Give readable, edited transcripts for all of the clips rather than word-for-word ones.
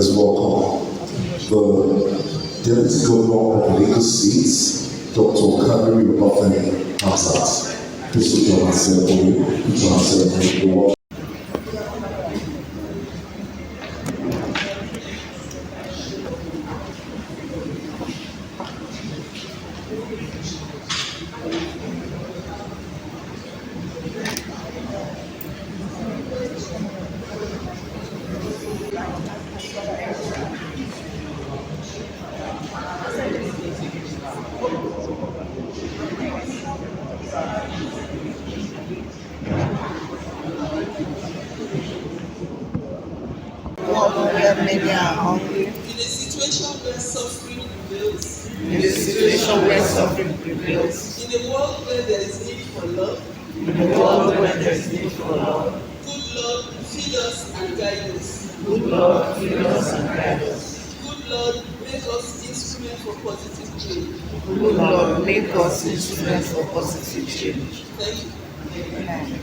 let's welcome the Deputy Governor of Lagos State, Dr. Kadri Obafemi Hamzat. Please put your hands there for me. Put your hands there for me. Many are hungry. In a situation where suffering prevails. In a situation where suffering prevails. In a world where there is need for love. In a world where there is need for love. Good Lord, feed us and guide us. Good Lord, feed us and guide us. Good Lord, make us instruments for positive change. Good Lord, make us instruments for positive change. Thank you. Amen.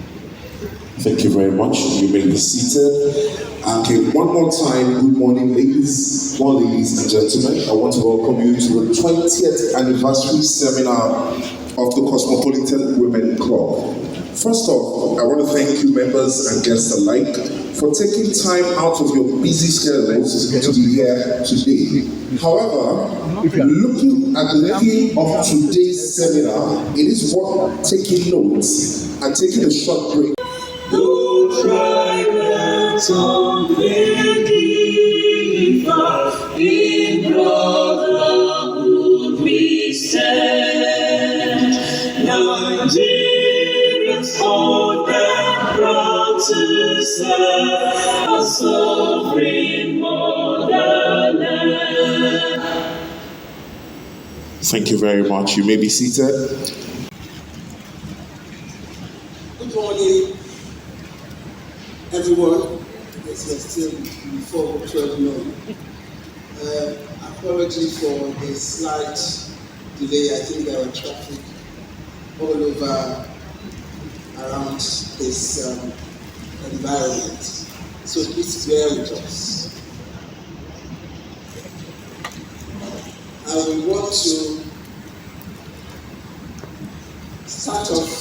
Thank you very much. You may be seated. Okay, one more time, good morning, ladies and gentlemen. I want to welcome you to the 20th anniversary seminar of the Cosmopolitan Women Club. First off, I want to thank you members and guests alike for taking time out of your busy schedules to be here today. However, looking at the theme of today's seminar, it is worth taking notes and taking a short break. Don't try that some believe in brotherhood we stand. Nigerians hold and proud to serve a sovereign motherland. Thank you very much. You may be seated. Good morning, everyone. Yes, we're still before 12 noon. Apology for the slight delay. I think there were traffic all over around this environment. So please bear with us. I will want to start off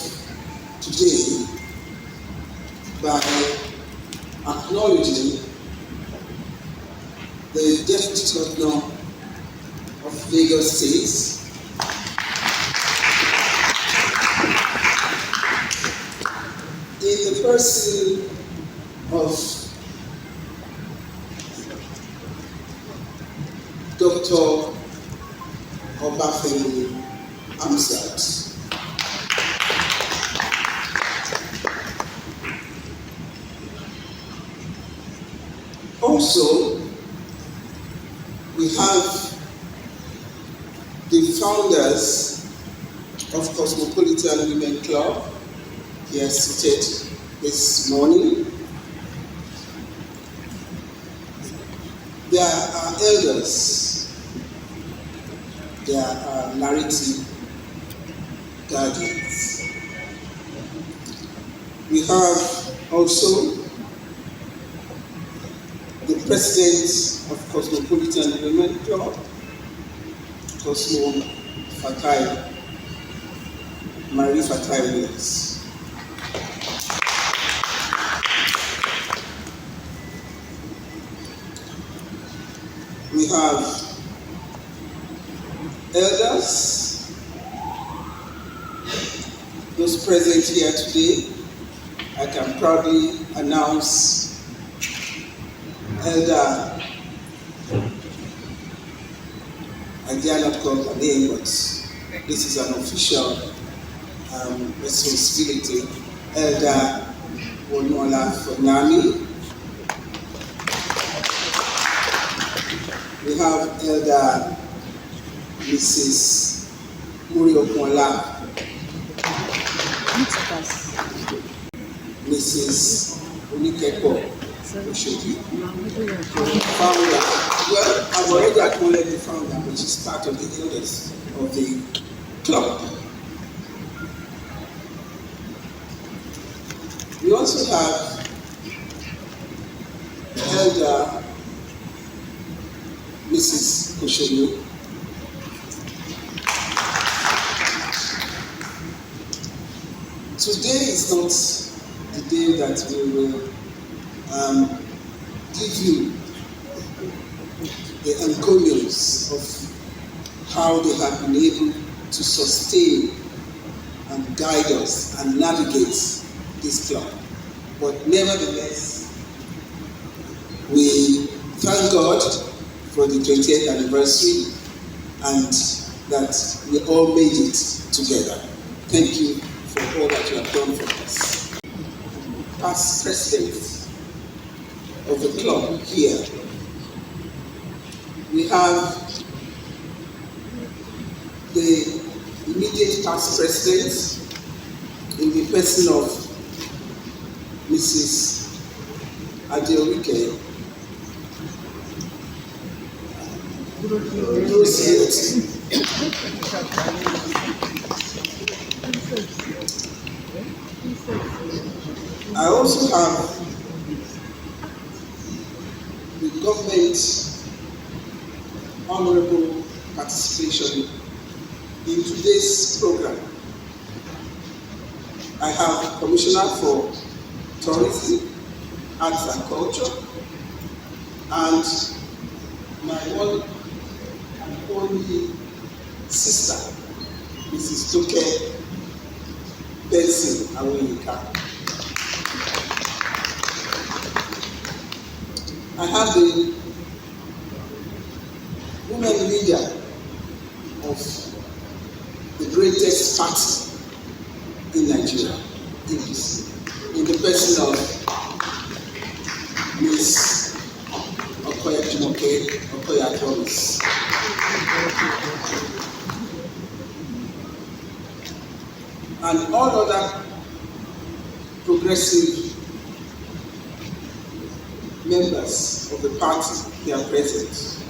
today by acknowledging the Deputy Governor of Lagos State, in the person of Dr. Obafemi Hamzat. Also, we have the founders of Cosmopolitan Women Club here seated this morning. There are elders, there are narrative guardians. We have also the president of Cosmopolitan Women Club, Cosmo Fatai, Marie Fatai Williams. We have elders, those present here today. I can proudly announce Elder, I dare not call her name, but this is an official responsibility. Elder Wonola Fonami. We have Elder Mrs. Muriokola, Mrs. Onikepo Oshoji, founder. Well, I've already acknowledged the founder, but she's part of the elders of the club. We also have Elder Mrs. Koshoyo. Today is not the day that we will give you the encomiums of how they have been able to sustain and guide us and navigate this club. But nevertheless, we thank God for the 20th anniversary and that we all made it together. Thank you for all that you have done for us. Past president of the club here, we have the immediate past president in the person of Mrs. Adeorike I also have the government honorable participation in today's program. I have Commissioner for Tourism, Arts and Culture, and my one and only sister, Mrs. Toke Benson Awoyinka. I have the women leader of the greatest party in Nigeria, in the person of Ms. Okoya Jumoke Okoya Thomas. And all other progressive members of the party, they are present.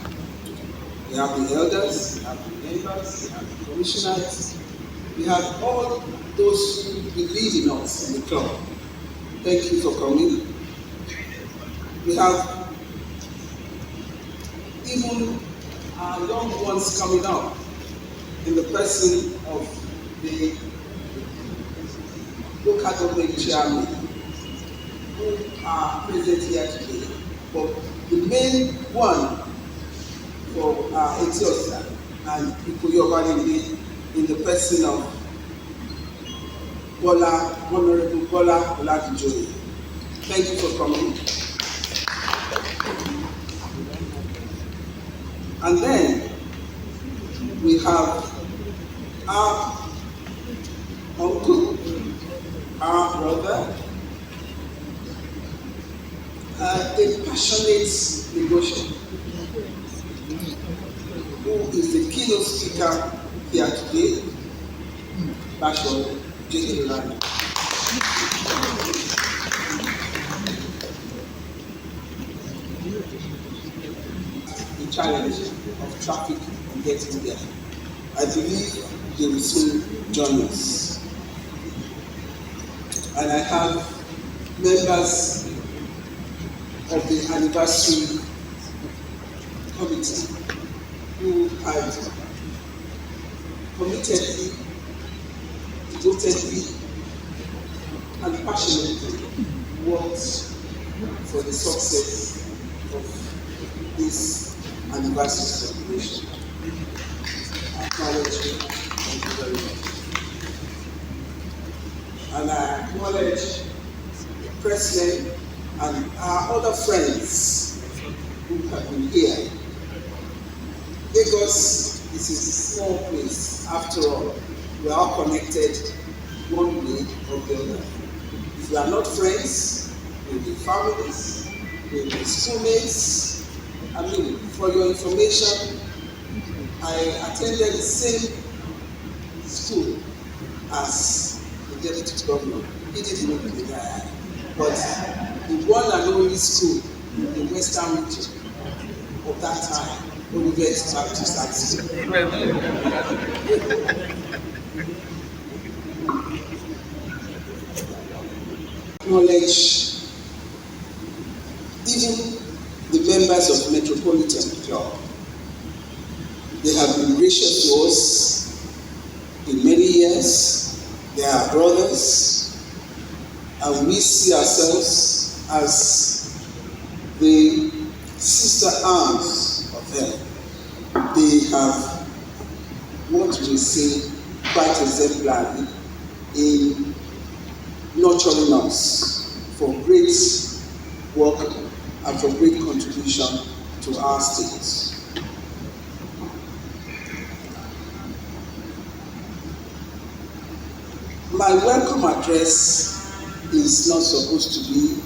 We have the elders, we have the members, we have the commissioners, we have all those who believe in us in the club. Thank you for coming. We have even our young ones coming up in the person of the local government chairman who are present here today. But the main one for Etiosa and Ikoyobalinde in the person of Honorable Bola Oladijoye. Thank you for coming. And then we have our uncle, our brother, a passionate negotiator who is the keynote speaker here today, Bashor J.A. The challenge of traffic and getting there. I believe they will soon join us. And I have members of the anniversary committee who had committedly, devotedly, and passionately worked for the success of this anniversary celebration. I acknowledge you. Thank you very much. And I acknowledge the president and our other friends who have been here. Lagos is a small place. After all, we are all connected one way or the other. If we are not friends, we'll be families, we'll be schoolmates. I mean, for your information, I attended the same school as the deputy governor. He didn't know the guy, but the one and only school in the western region of that time, Olivet Baptist High School. Acknowledge even the members of Metropolitan Club They have been gracious to us in many years. They are brothers, and we see ourselves as the sister arms of them. They have, what we say, quite exemplary in nurturing us for great work and for great contribution to our state. My welcome address is not supposed to be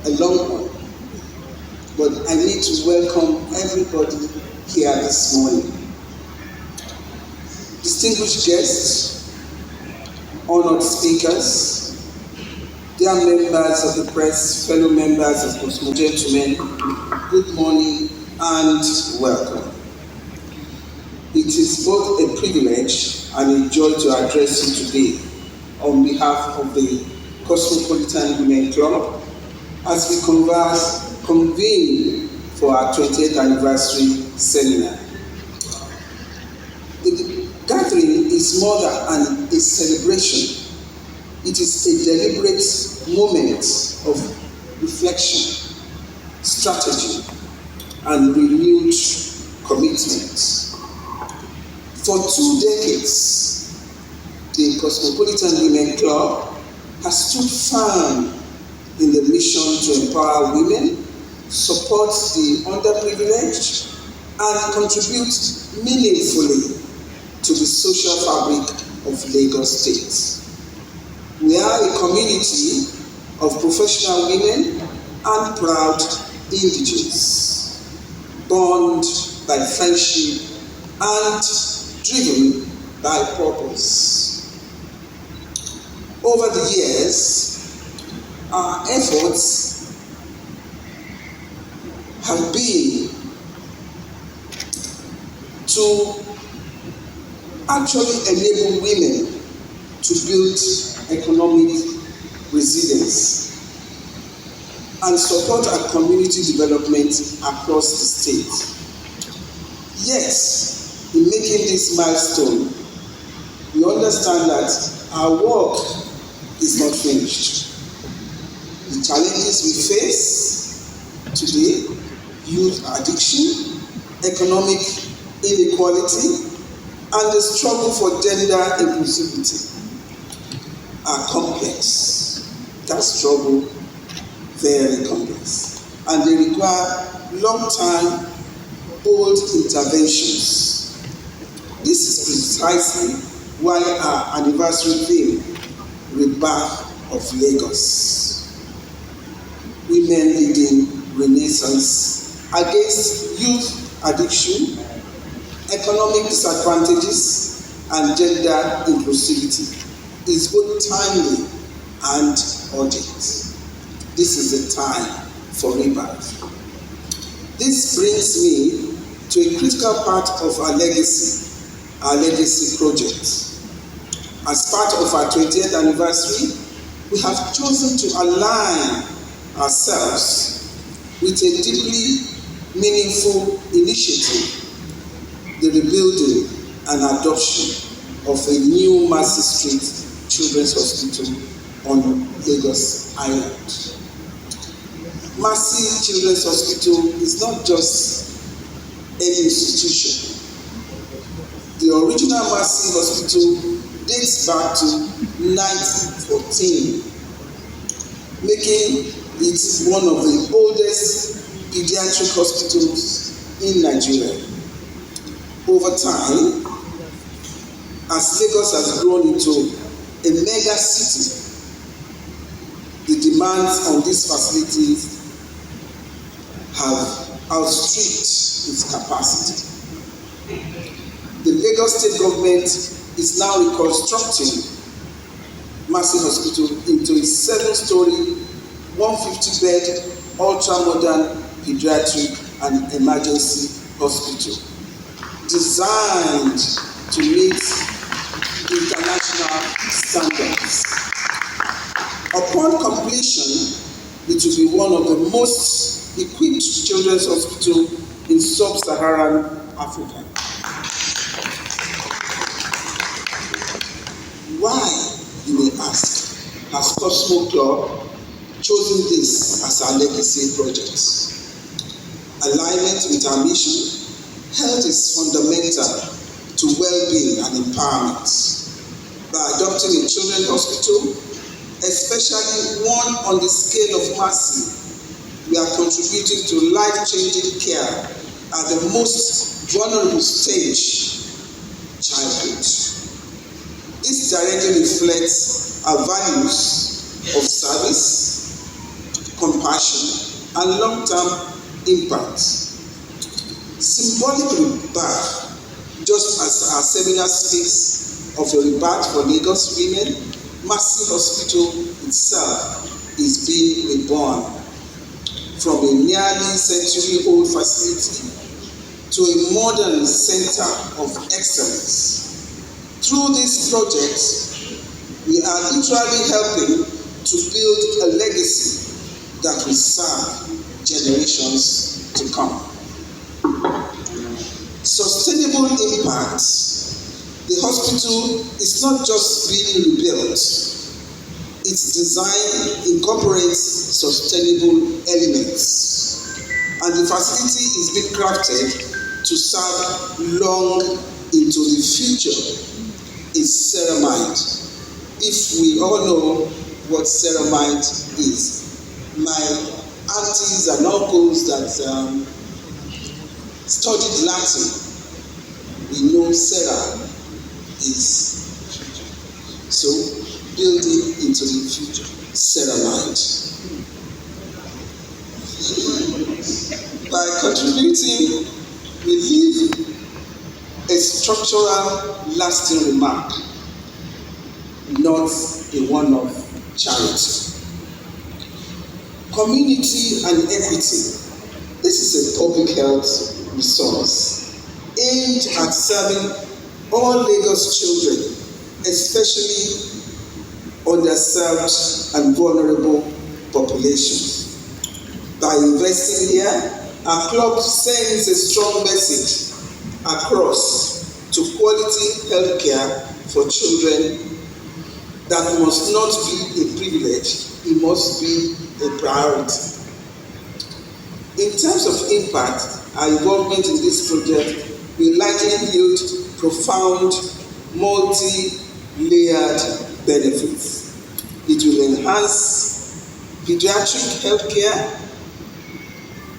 a long one, but I need to welcome everybody here this morning. Distinguished guests, honored speakers, dear members of the press, fellow members of Cosmopolitan, gentlemen, good morning and welcome. It is both a privilege and a joy to address you today on behalf of the Cosmopolitan Women Club as we convene for our 20th anniversary seminar. The gathering is more than a celebration. It is a deliberate moment of reflection, strategy, and renewed commitment. For 2 decades, the Cosmopolitan Women Club has stood firm in the mission to empower women, support the underprivileged, and contribute meaningfully to the social fabric of Lagos State. We are a community of professional women and proud indigenous, bound by friendship and driven by purpose. Over the years, our efforts have been to actually enable women to build economic resilience and support our community development across the state. Yet, in making this milestone, we understand that our work is not finished. The challenges we face today, youth addiction, economic inequality, and the struggle for gender inclusivity are complex. That struggle, very complex. And they require long-term, bold interventions. This is precisely why our anniversary theme, Rebirth of Lagos. Women leading Renaissance against youth addiction, economic disadvantages, and gender inclusivity is both timely and urgent. This is the time for rebirth. This brings me to a critical part of our legacy project. As part of our 20th anniversary, we have chosen to align ourselves with a deeply meaningful initiative, the rebuilding and adoption of a new Mercy Street Children's Hospital on Lagos Island. Mercy Children's Hospital is not just an institution. The original Mercy Hospital dates back to 1914, making it one of the oldest pediatric hospitals in Nigeria. Over time, as Lagos has grown into a mega city, the demands on these facilities have outstripped its capacity. The Lagos State government is now reconstructing Mercy Hospital into a 7-story, 150-bed, ultra-modern pediatric and emergency hospital designed to meet international standards. Upon completion, it will be one of the most equipped children's hospitals in sub-Saharan Africa. Why, you may ask, has Cosmo Club chosen this as our legacy project? Alignment with our mission, health is fundamental to well-being and empowerment. By adopting a children's hospital, especially one on the scale of mercy, we are contributing to life-changing care at the most vulnerable stage, childhood. This directly reflects our values of service, compassion, and long-term impact. Symbolically back, just as our seminar speaks of a rebirth for Lagos women, Mercy Hospital itself is being reborn from a nearly century-old facility to a modern center of excellence. Through this project, we are literally helping to build a legacy that will serve generations to come. Sustainable impact. The hospital is not just being rebuilt. Its design incorporates sustainable elements, and the facility is being crafted to serve long into the future. Is ceramide. If we all know what ceramide is, my aunties and uncles that studied Latin, we know cera is so building into the future. Ceramide. By contributing, we leave a structural, lasting remark, not a one-off charity. Community and equity. This is a public health resource aimed at serving all Lagos children, especially underserved and vulnerable populations. By investing here, our club sends a strong message across to quality healthcare for children that must not be a privilege, it must be a priority. In terms of impact, our involvement in this project will likely yield profound, multi-layered benefits. It will enhance pediatric healthcare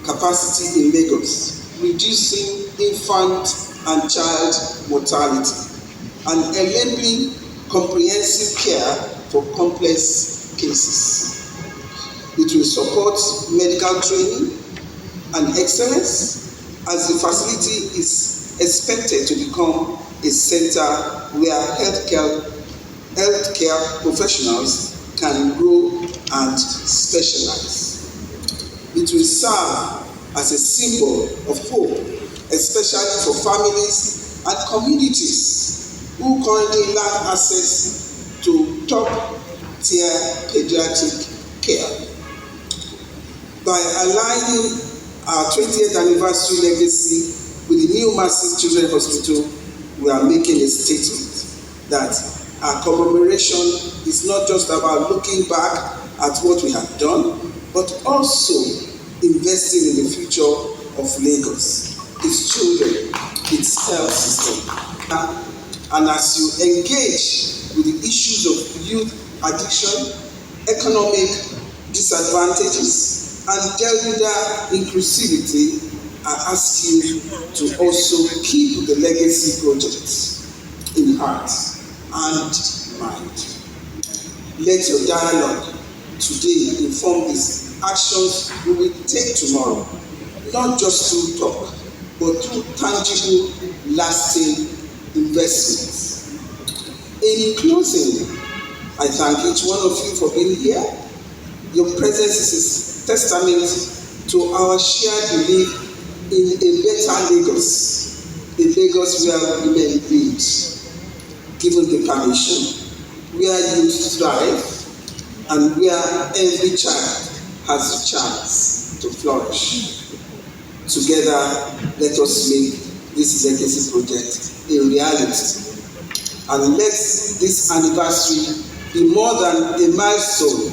capacity in Lagos, reducing infant and child mortality, and enabling comprehensive care for complex cases. It will support medical training and excellence, as the facility is expected to become a center where healthcare professionals can grow and specialize. It will serve as a symbol of hope, especially for families and communities who currently lack access to top-tier pediatric care. By aligning our 20th anniversary legacy with the new Mercy Children's Hospital, we are making a statement that our commemoration is not just about looking back at what we have done, but also investing in the future of Lagos, its children, its health system. And as you engage with the issues of youth addiction, economic disadvantages, and gender inclusivity, I ask you to also keep the legacy projects in heart and mind. Let your dialogue today inform these actions we will take tomorrow, not just through talk, but through tangible, lasting investments. In closing, I thank each one of you for being here. Your presence is a testament to our shared belief in a better Lagos, a Lagos where women lead, given the permission, where youth thrive, and where every child has a chance to flourish. Together, let us make this legacy project a reality. And let this anniversary be more than a milestone,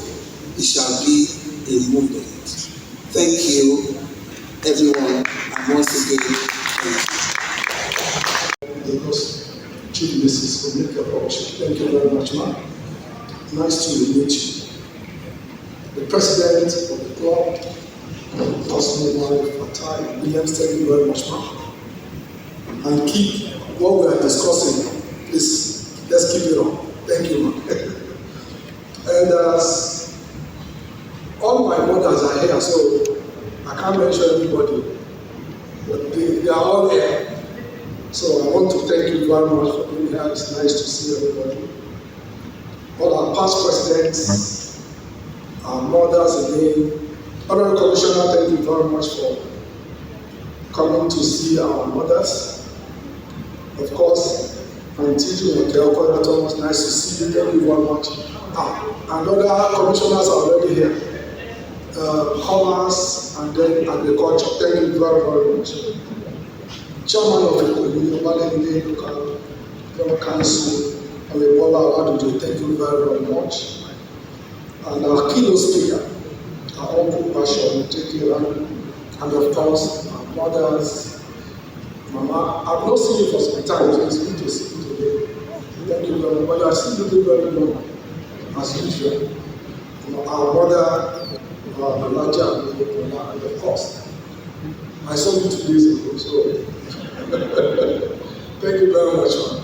it shall be a movement. Thank you, everyone, and once again, thank you. Because Chief Mrs. Omeka Bosch, thank you very much, ma'am. Nice to meet you. The president of the club, Cosmopolitan, Williams, thank you very much, ma'am. And keep what we are discussing, please, let's keep it on. Thank you, ma'am. And all my mothers are here, so I can't mention everybody, but they are all here. So I want to thank you very much for being here. It's nice to see everybody. All our past presidents, our mothers again. Honorable Commissioner, thank you very much for coming to see our mothers. Of course, I'm teaching Hotel Corner Thomas, nice to see you. Thank you very much. And other commissioners are already here. Commerce and then agriculture. Thank you very, very much. Chairman of the Local Council, Bola Adujo, thank you very, very much. And our keynote speaker, our uncle Passion, thank you, and of course, our mothers, Mama. I've not seen you for some time, so it's good to see you today. Thank you very much. But you are still looking very well, as usual. Our mother, Alaja, and of course, I saw you 2 days ago, so thank you very much, man.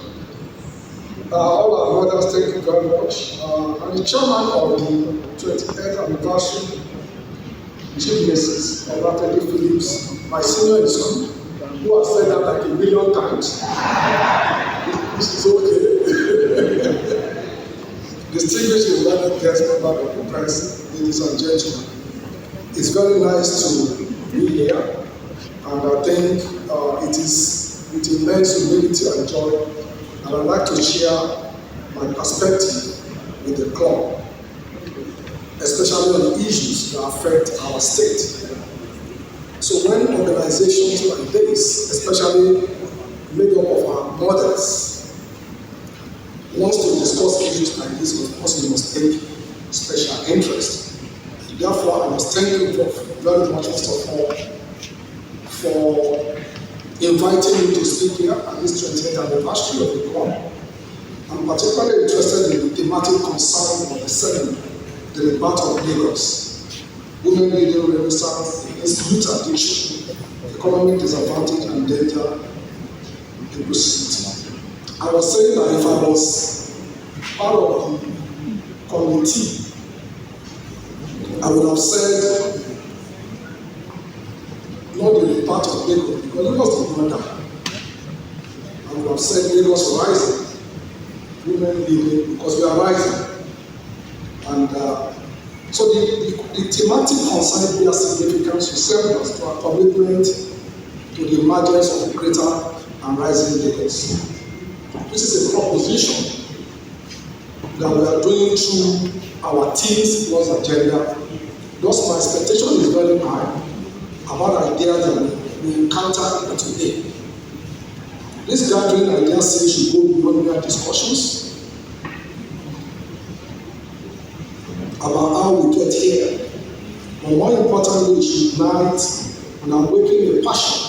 All our mothers, thank you very much. I'm the chairman of the 28th anniversary, Chief Mrs. Olatede Phillips, my senior in school, who has said that like 1 million times. This is okay. Distinguished invited guest member of the press, ladies and gentlemen, it's very nice to be here, and I think it is with immense humility and joy, and I'd like to share my perspective with the club, especially on the issues that affect our state. So when organizations like this, especially made up of our mothers, wants to discuss issues like this, of course we must take special interest. Therefore, I must thank you very much, first of all, for inviting me to speak here at this 20th anniversary of the club. I'm particularly interested in the thematic concern of the ceremony, the rebirth of Lagos, women leading renaissance against youth addiction, economic disadvantage and danger, inclusivity. I was saying that if I was part of the committee, I would have said not the part of Lagos, because Lagos did not die. I would have said Lagos rising, women leading, because we are rising. And so the thematic concern bears significance to serve us to our commitment to the emergence of greater and rising Lagos. This is a proposition that we are doing through our Teens Plus agenda. Thus, my expectation is very high about ideas that we encounter today. This gathering idea says should go beyond mere discussions about how we get here, but more importantly, it should ignite and awaken a passion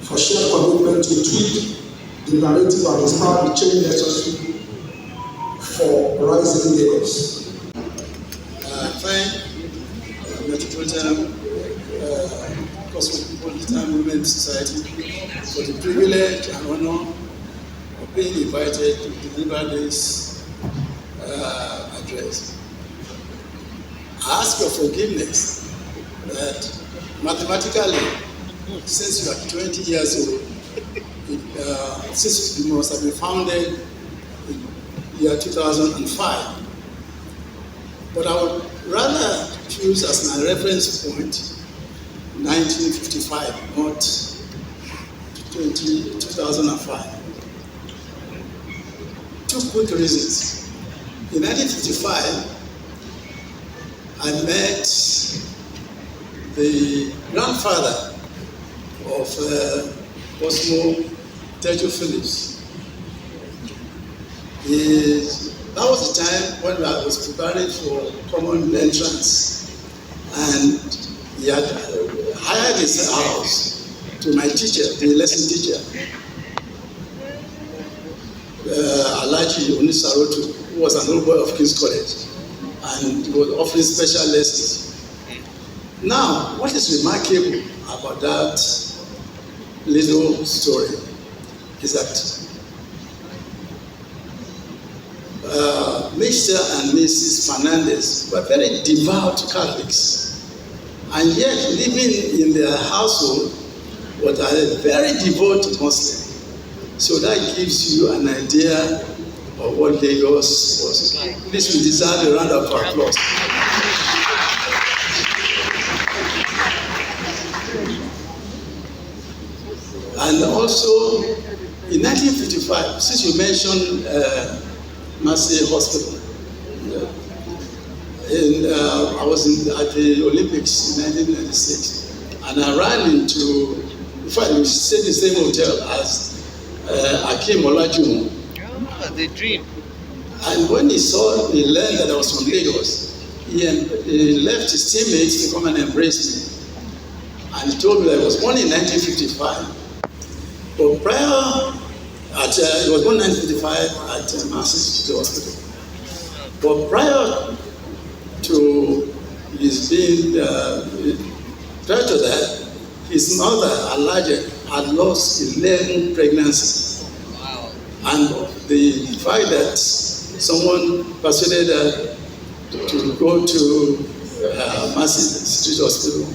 for shared commitment to tweak the narrative and inspire the change necessary for rising Lagos. Thank Metropolitan Cosmopolitan Women's Society for the privilege and honor of being invited to deliver this address. I ask your forgiveness that mathematically, since you are 20 years old, since you must have been founded in the year 2005. But I would rather choose as my reference point 1955, not 2005. Two quick reasons. In 1955, I met the grandfather of Cosmopolitan Phillips. That was the time when I was preparing for common entrance, and he had hired his house to my teacher, the lesson teacher, Alaji Onisarotu, who was an old boy of King's College, and he was offering special lessons. Now, what is remarkable about that little story is that Mr. and Mrs. Fernandez were very devout Catholics, and yet living in their household was a very devout Muslim. So that gives you an idea of what Lagos was. This will deserve a round of applause. And also, in 1955, since you mentioned Massey Hospital, I was at the Olympics in 1996, and I ran into, in fact, we stayed in the same hotel as Akim Olajuwon. Oh, the dream. And when he learned that I was from Lagos, he left his teammates to come and embrace me. And he told me that I was born in 1955. But prior, he was born in 1955 at Massey Hospital. But prior to his being, prior to that, his mother, Alaja, had lost 11 pregnancies. Wow. And the fact that someone persuaded her to go to Massey Street Hospital,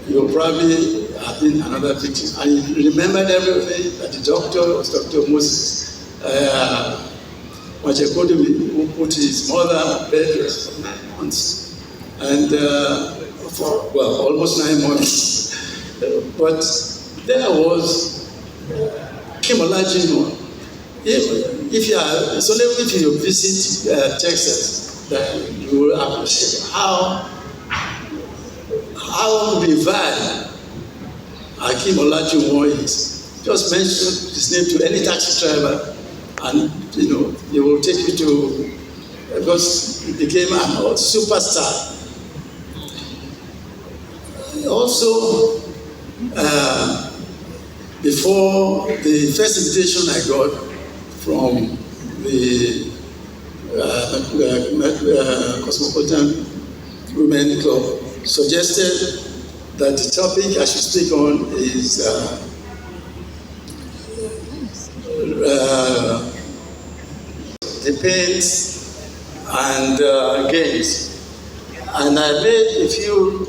you probably have been another victim. And he remembered everything that the doctor was Dr. Moses Machekodumi, who put his mother on bed rest for 9 months. And for, well, almost 9 months. But there was Kim Olajuwon. If you are, it's only if you visit Texas that you will appreciate how revered Akim Olajuwon is. Just mention his name to any taxi driver, and he will take you to, because he became a superstar. Also, before the first invitation I got from the Cosmopolitan Women Club suggested that the topic I should speak on is the pains and gains. And I made a few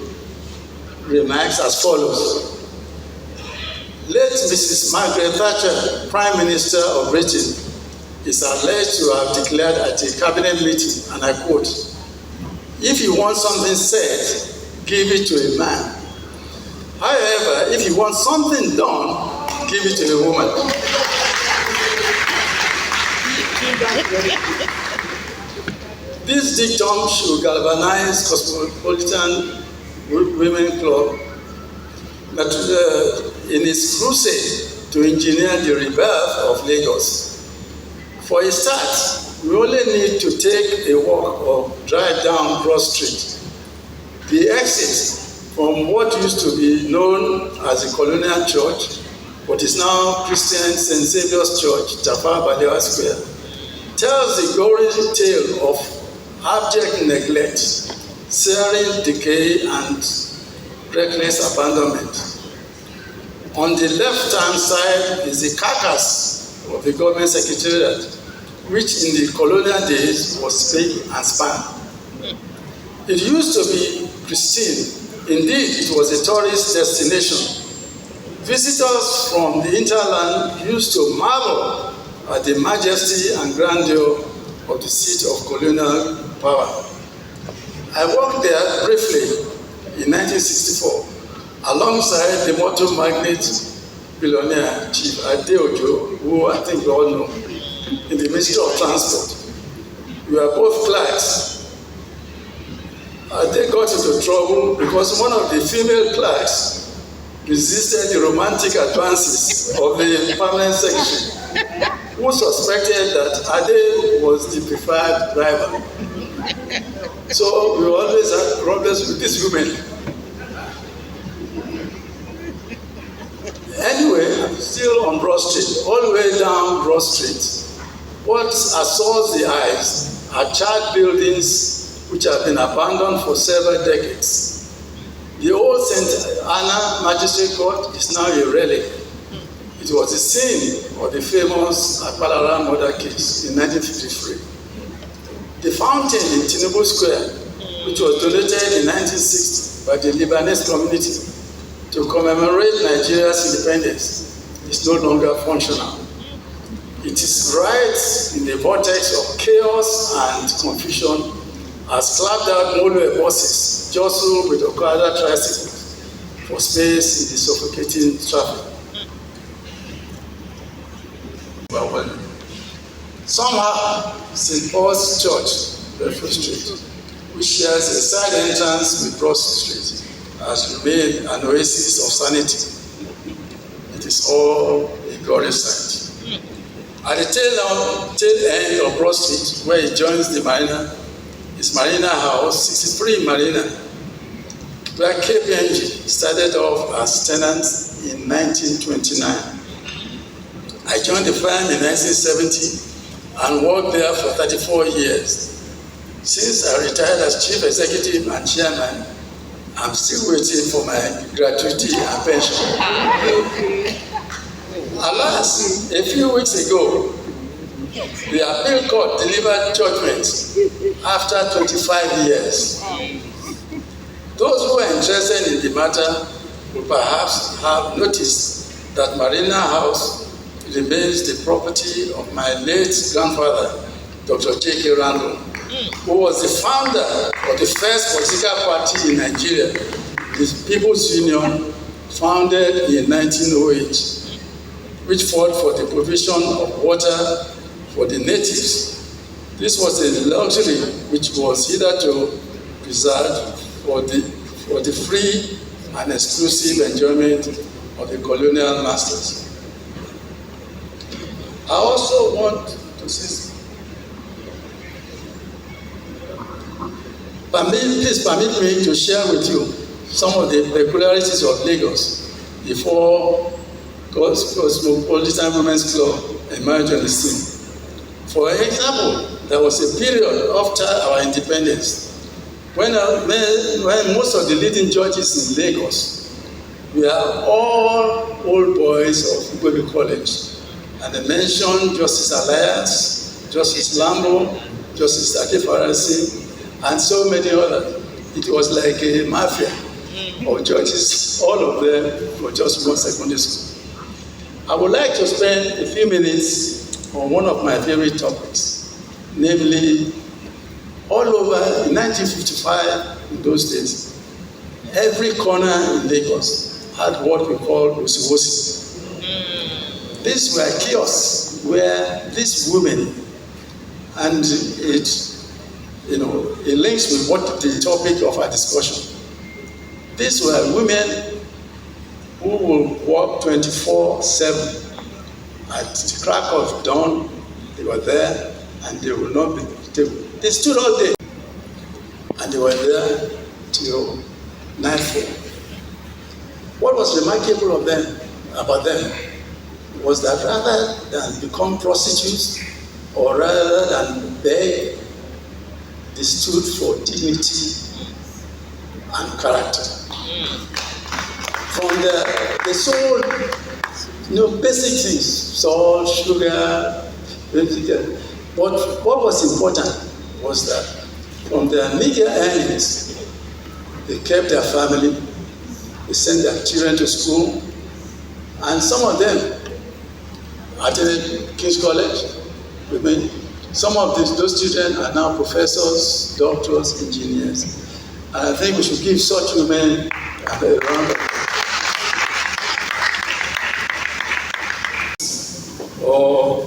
remarks as follows. Late Mrs. Margaret Thatcher, Prime Minister of Britain, is alleged to have declared at a cabinet meeting, and I quote, "If you want something said, give it to a man. However, if you want something done, give it to a woman." This dictum should galvanize Cosmopolitan Women Club that in its crusade to engineer the rebirth of Lagos. For a start, we only need to take a walk or drive down Cross Street. The exit from what used to be known as the Colonial Church, what is now Christian St. Saviour's Church, Tafawa Balewa Square, tells the gory tale of abject neglect, searing decay, and reckless abandonment. On the left-hand side is the carcass of the government secretariat, which in the colonial days was big and span. It used to be pristine. Indeed, it was a tourist destination. Visitors from the hinterland used to marvel at the majesty and grandeur of the seat of colonial power. I worked there briefly in 1964 alongside the motor magnate billionaire Chief Adeojo, who I think we all know, in the Ministry of Transport. We were both clerks. They got into trouble because one of the female clerks resisted the romantic advances of the permanent secretary, who suspected that Ade was the preferred rival. So we always had problems with these women. Anyway, still on Broad Street, all the way down Broad Street, what assaults the eyes are charred buildings which have been abandoned for several decades. The old St. Anna Magistrate Court is now a relic. It was the scene of the famous Akpalara murder case in 1953. The fountain in Tinubu Square, which was donated in 1960 by the Lebanese community to commemorate Nigeria's independence, is no longer functional. It is right in the vortex of chaos and confusion as clapped out motorway buses jostle with Okada tricycles for space in the suffocating traffic. Somehow, St. Paul's Church, Bedford Street, which shares a side entrance with Broad Street, has remained an oasis of sanity. It is all a glorious sight. At the tail end of Broad Street, where it joins the marina, is Marina House, 63 Marina, where KPMG started off as tenants in 1929. I joined the firm in 1970 and worked there for 34 years. Since I retired as chief executive and chairman, I'm still waiting for my gratuity and pension. Alas, a few weeks ago, the appeal court delivered judgment after 25 years. Those who are interested in the matter will perhaps have noticed that Marina House remains the property of my late grandfather, Dr. J.K. Randall, who was the founder of the first political party in Nigeria, the People's Union, founded in 1908, which fought for the provision of water for the natives. This was a luxury which was hitherto reserved for the free and exclusive enjoyment of the colonial masters. I also want to say, please permit me to share with you some of the peculiarities of Lagos before Cosmopolitan Women's Club emerged on the scene. For example, there was a period after our independence when most of the leading judges in Lagos were all old boys of Igbobi College. And they mentioned Justice Alliance, Justice Lambo, Justice Adefarasi, and so many others. It was like a mafia of judges, all of them for just one secondary school. I would like to spend a few minutes on one of my favorite topics, namely, all over in 1955, in those days, every corner in Lagos had what we call Osiwosi. These were kiosks where these women, and it links with what the topic of our discussion. These were women who will work 24/7. At the crack of dawn, they were there, and they will not be. They stood all day, and they were there till nightfall. What was remarkable about them was that rather than become prostitutes or rather than beg, they stood for dignity and character. From they sold basic things, salt, sugar, but what was important was that from their meager earnings, they kept their family, they sent their children to school, and some of them attended King's College with me. Some of those children are now professors, doctors, engineers. And I think we should give such women a round of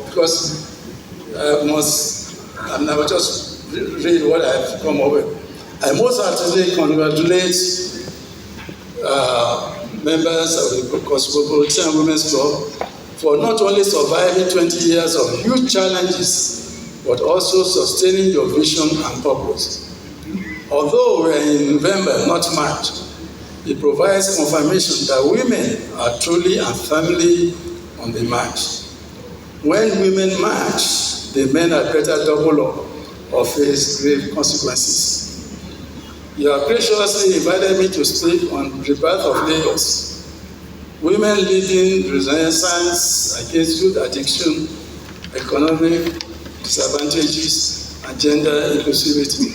because I will just read what I've come up with. I most heartily congratulate members of the Cosmopolitan Women's Club for not only surviving 20 years of huge challenges, but also sustaining your vision and purpose. Although we're in November, not March, it provides confirmation that women are truly and firmly on the march. When women march, the men are better double up or face grave consequences. You have graciously invited me to speak on the rebirth of Lagos, women leading renaissance against youth addiction, economic disadvantages, and gender inclusivity.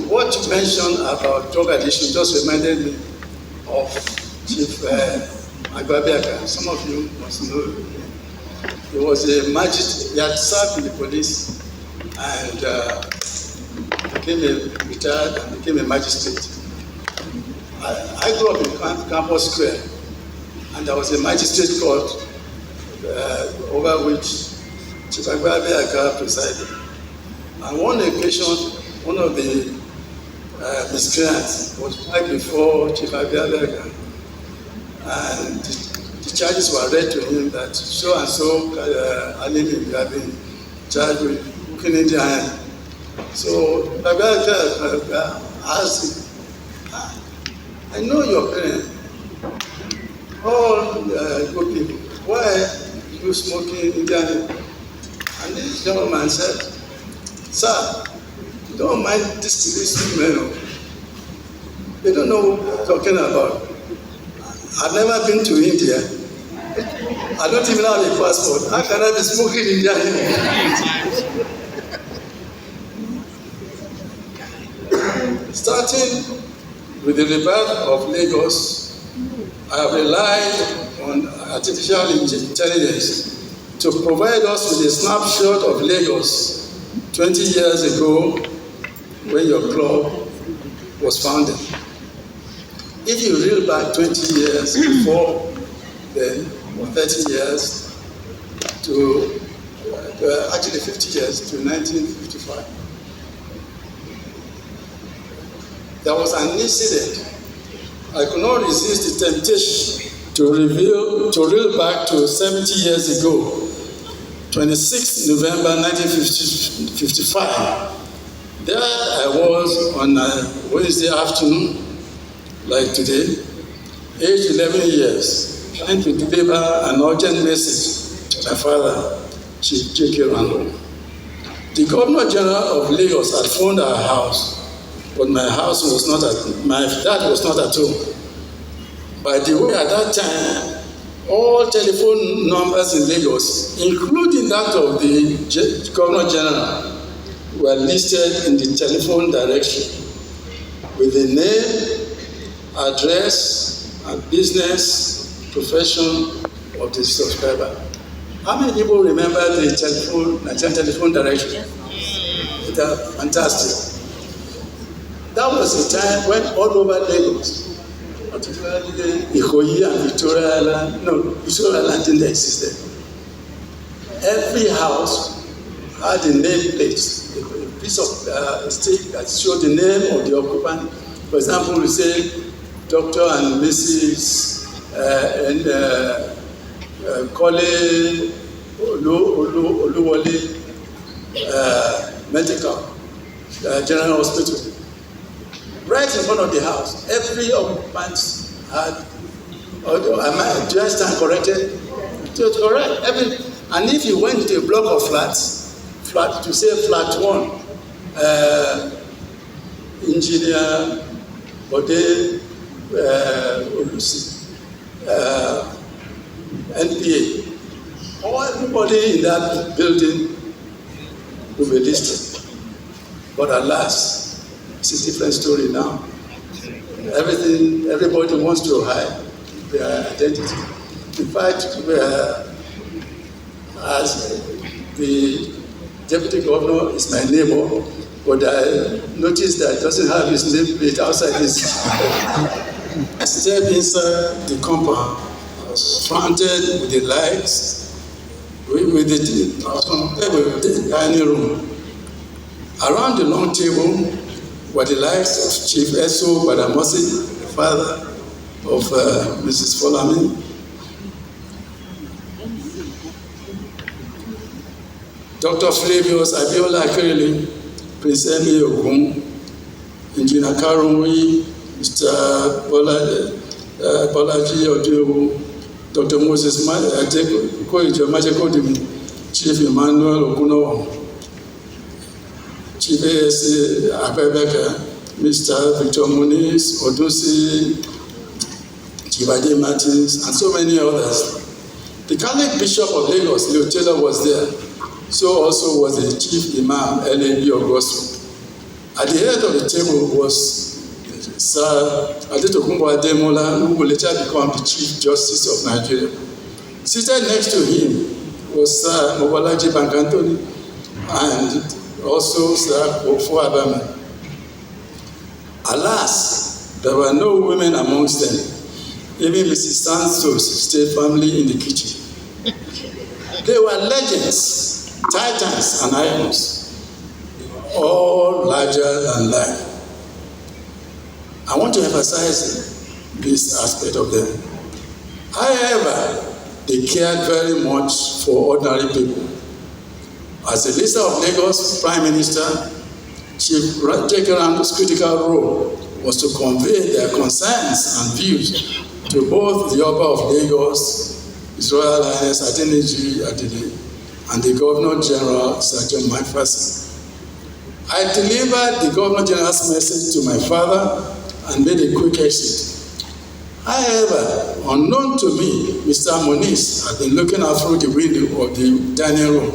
What you mentioned about drug addiction just reminded me of Chief Agbabiaka. Some of you must know him. He was a magistrate. He had served in the police and retired and became a magistrate. I grew up in Campus Square, and there was a magistrate court over which Chief Agbabiaka presided. On one occasion, one of the miscreants was tried before Chief Agbabiaka, and the charges were read to him that so and so Alimi, you have been charged with hooking in the hand. So Agbabiaka asked him, I know your parents, all good people, why are you smoking in the hand? And this young man said, sir, don't mind this men. They don't know what they're talking about. I've never been to India. I don't even have a passport. How can I be smoking in India? Starting with the rebirth of Lagos, I have relied on artificial intelligence to provide us with a snapshot of Lagos 20 years ago when your club was founded. If you reel back 20 years before then, or 30 years to actually 50 years to 1955, there was an incident. I could not resist the temptation to reel back to 70 years ago, 26 November 1955. There I was on a Wednesday afternoon, like today, aged 11 years, trying to deliver an urgent message to my father, Chief J.K. Randall. The Governor General of Lagos had phoned our house, but my dad was not at home. By the way, at that time, all telephone numbers in Lagos, including that of the Governor General, were listed in the telephone directory with the name, address, and business profession of the subscriber. How many people remember the Nigerian telephone directory? It's fantastic. That was a time when all over Lagos, particularly Ikoyi and Victoria Island didn't exist. Every house had a name plate, a piece of stick that showed the name of the occupant. For example, we say Dr. and Mrs. Kole Oluwole Medical General Hospital. Right in front of the house, every occupant had, do I stand corrected? It was correct. And if you went to a block of flats, to say flat 1, engineer, Bode, NPA, everybody in that building will be listed. But alas, it's a different story now. Everybody wants to hide their identity. In fact, as the deputy governor is my neighbor, but I noticed that he doesn't have his name plate outside his. I stepped inside the compound, I was fronted with the lights, with the dining room. Around the long table were the likes of Chief Eso Badamosi, the father of Mrs. Folami, Dr. Flavius Abiola Akerele, Prince Emi Ogun, Engineer Karunwi, Mr. Bolaji Odiowo, Dr. Moses Koijo Majekodimi, Chief Emmanuel Okunowo, Chief A.S. Abebeka, Mr. Victor Muniz, Odusi, Chief Ade Martins, and so many others. The Catholic Bishop of Lagos, Leo Taylor, was there. So also was the Chief Imam, L.A.B. Augusto. At the head of the table was Sir Adetokunbo Ademola, who will later become the Chief Justice of Nigeria. Seated next to him was Sir Mobolaji Bankantoni and also Sir Ofo Abame. Alas, there were no women amongst them. Even Mrs. Santos stayed firmly in the kitchen. They were legends, titans and icons, all larger than life. I want to emphasize this aspect of them. However, they cared very much for ordinary people. As the leader of Lagos Prime Minister, Chief Jekerando's critical role was to convey their concerns and views to both the Oba of Lagos, His Royal Highness Adeniji Adele, and the Governor General, Sir John Macpherson. I delivered the Governor General's message to my father and made a quick exit. However, unknown to me, Mr. Muniz had been looking out through the window of the dining room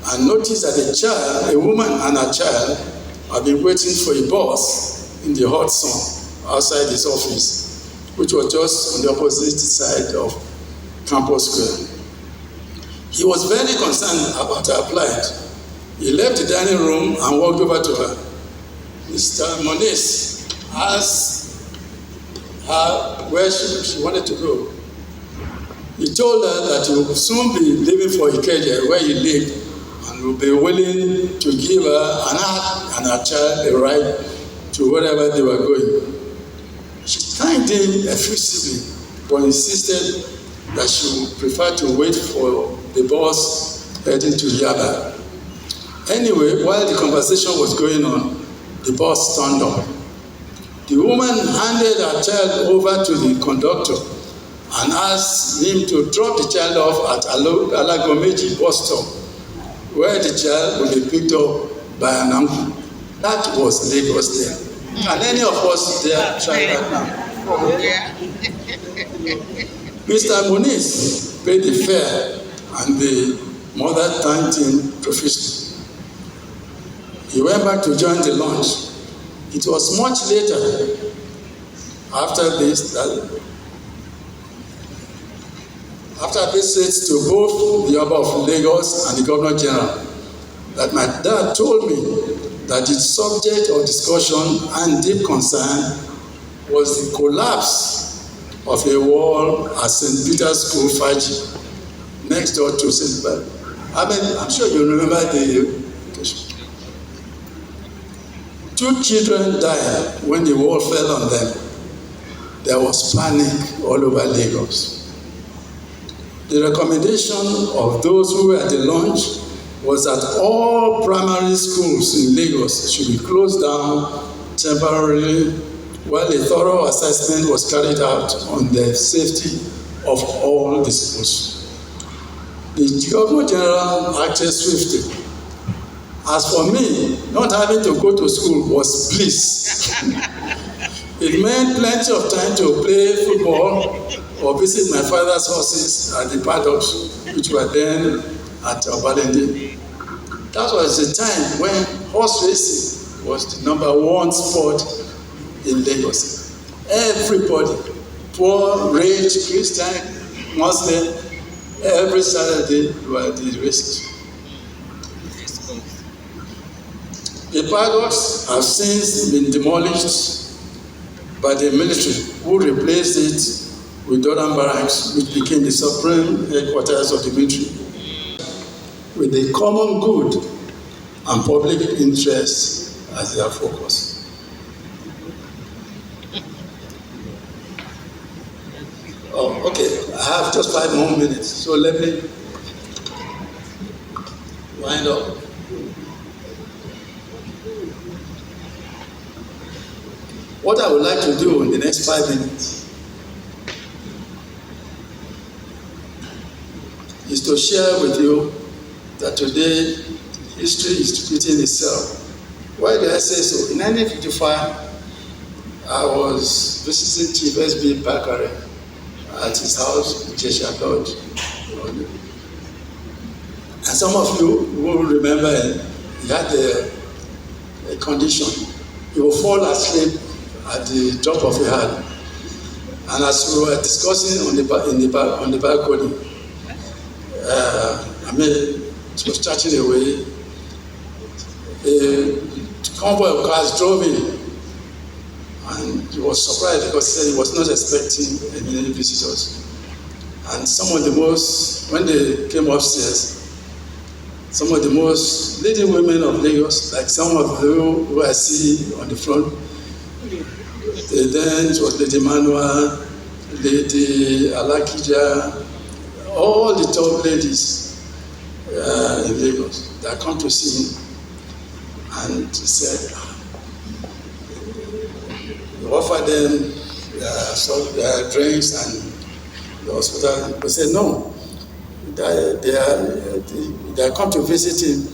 and noticed that a woman and a child had been waiting for a bus in the hot sun outside his office, which was just on the opposite side of Campus Square. He was very concerned about her plight. He left the dining room and walked over to her. Mr. Muniz asked her where she wanted to go. He told her that he would soon be leaving for Ikeja, where he lived, and would be willing to give her and her child a ride to wherever they were going. She thanked him effusively, but insisted that she would prefer to wait for the bus heading to Yaba. Anyway, while the conversation was going on, the bus turned up. The woman handed her child over to the conductor and asked him to drop the child off at Alagomeji bus stop, where the child would be picked up by an uncle. That was Lagos there. And any of us there tried that now. Mr. Muniz paid the fare and the mother thanked him profusely. He went back to join the lunch. It was much later after visits to both the Oba of Lagos and the Governor General that my dad told me that the subject of discussion and deep concern was the collapse of a wall at St. Peter's School, Faji, next door to St. Peter. I'm sure you remember the occasion. 2 children died when the wall fell on them. There was panic all over Lagos. The recommendation of those who were at the launch was that all primary schools in Lagos should be closed down temporarily while a thorough assessment was carried out on the safety of all the schools. The Governor General acted swiftly. As for me, not having to go to school was bliss. It meant plenty of time to play football or visit my father's horses at the paddocks, which were then at Obalende. That was the time when horse racing was the #1 sport in Lagos. Everybody, poor, rich, Christian, Muslim, every Saturday were the races. The paddocks have since been demolished by the military, who replaced it with Durham Barracks, which became the supreme headquarters of the military, with the common good and public interest as their focus. Okay, I have just 5 more minutes, so let me wind up. What I would like to do in the next 5 minutes is to share with you that today history is repeating itself. Why do I say so? In 1955, I was visiting Chief S.B. Bakare at his house in Cheshire Lodge. And some of you will remember he had a condition. He will fall asleep at the drop of a hat. And as we were discussing on the balcony, it was chatting away. A convoy of cars drove in, and he was surprised because he said he was not expecting any visitors. And when they came upstairs, some of the most leading women of Lagos, like some of them who I see on the front, then it was Lady Manua, Lady Alakija, all the top ladies in Lagos that come to see him. And he said, he offered them some drinks and the hospital. He said, no, they come to visit him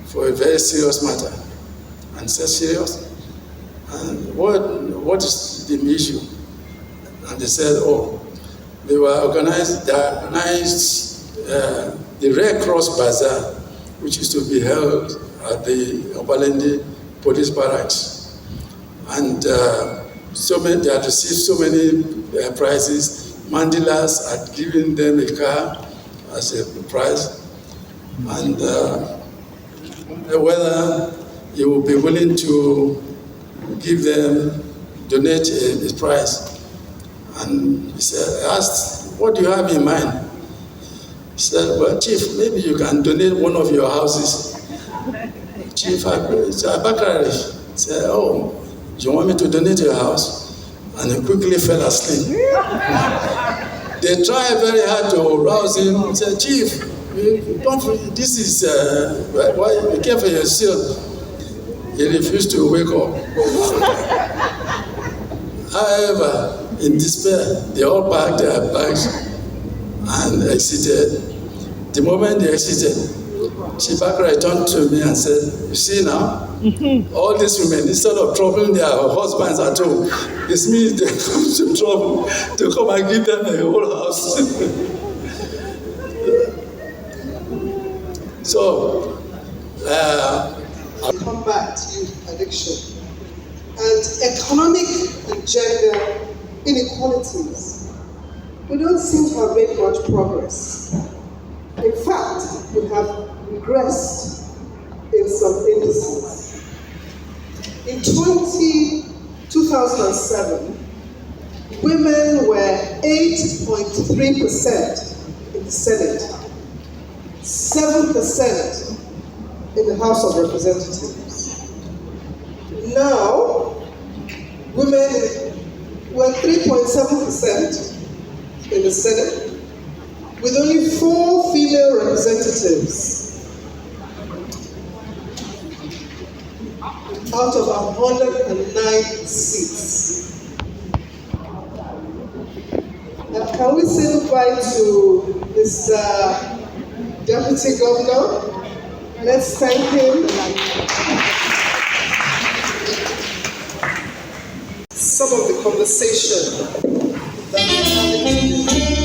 for a very serious matter. And he said, serious? And what is the issue? And they said, they organized the Red Cross Bazaar, which used to be held at the Obalende police barracks. And they had received so many prizes. Mandilas had given them a car as a prize. And whether you will be willing to donate a prize. And he said, I asked, what do you have in mind? He said, well, Chief, maybe you can donate one of your houses. Chief Abakari said, do you want me to donate your house? And he quickly fell asleep. They tried very hard to rouse him. He said, Chief, this is, why be careful yourself. He refused to wake up. However, in despair, they all packed their bags and exited. The moment they exited, Chief Bakare turned to me and said, you see now, all these women, instead of troubling their husbands at home, it means they come to trouble to come and give them a whole house. So, I'll come back to youth addiction and economic and gender inequalities. We don't seem to have made much progress. In fact, we have regressed in some indices. In 2007, women were 8.3% in the Senate, 7% in the House of Representatives. Now, women were 3.7% in the Senate, with only 4 female representatives out of 109 seats. Now, can we say goodbye to Mr. Deputy Governor? Let's thank him. Some of the conversation that we're having today.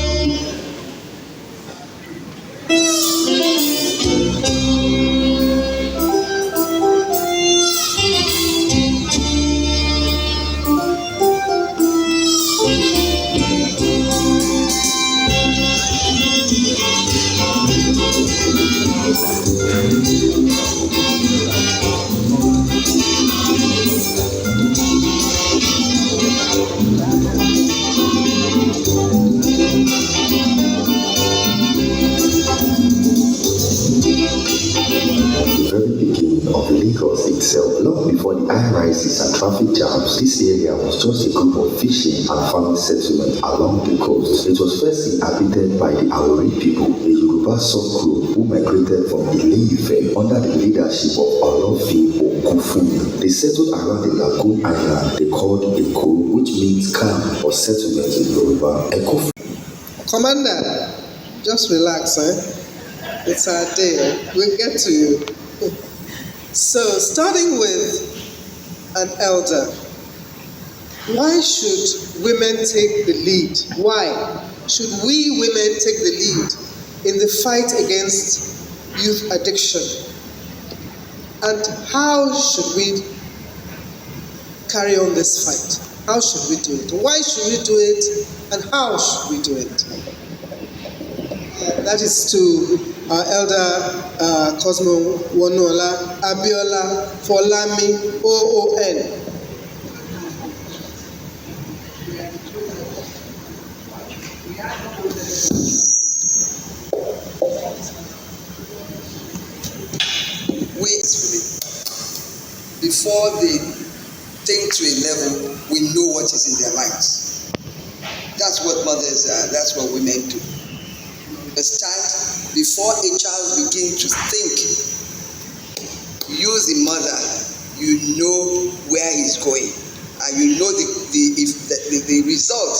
before the high rises and traffic jams, this area was just a group of fishing and farming settlements along the coast. It was first inhabited by the Awori people, a Yoruba subgroup who migrated from Ile-Ife under the leadership of Olofi Okufumi. They settled around the lagoon island they called Eko, which means camp or settlement in Yoruba. Commander, just relax, It's our day. We'll get to you. So, starting with an elder, why should women take the lead? Why should we women take the lead in the fight against youth addiction? And how should we carry on this fight? How should we do it? Why should we do it? And how should we do it? That is to our elder Cosmo Wonola Abiola Folami OON. Before they think to a level, we know what is in their minds. That's what mothers are, that's what women do. Understand? Before a child begins to think, you the mother, you know where he's going, and you know the result.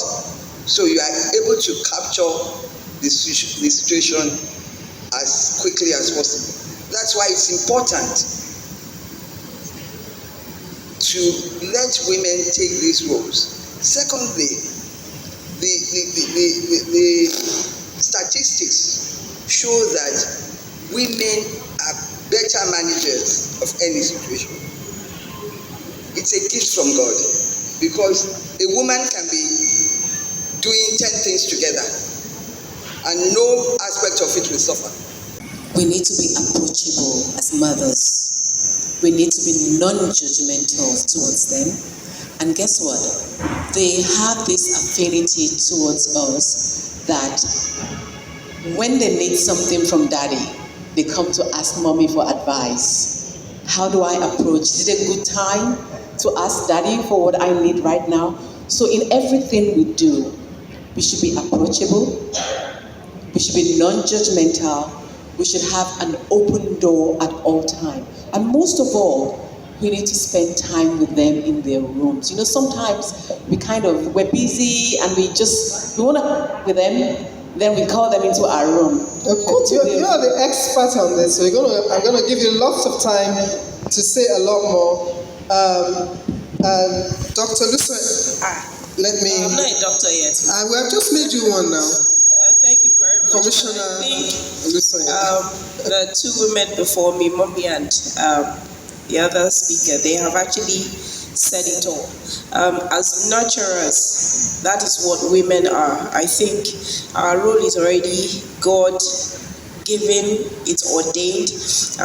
So you are able to capture the situation as quickly as possible. That's why it's important to let women take these roles. Secondly, the statistics show that women are better managers of any situation. It's a gift from God, because a woman can be doing 10 things together and no aspect of it will suffer. We need to be approachable as mothers. We need to be non-judgmental towards them. And guess what? They have this affinity towards us that when they need something from daddy, they come to ask mommy for advice. How do I approach? Is it a good time to ask daddy for what I need right now? So in everything we do, we should be approachable. We should be non-judgmental. We should have an open door at all times. And most of all, we need to spend time with them in their rooms. You know, sometimes we're busy and we want to with them, then we call them into our room. Okay, you are the expert on this, so I'm going to give you lots of time to say a lot more. Dr. Luso, let me... I'm not a doctor yet. We have just made you one now. Thank you very much. Commissioner the two women before me, Mommy and the other speaker, they have actually said it all. As nurturers, that is what women are. I think our role is already God given, it's ordained,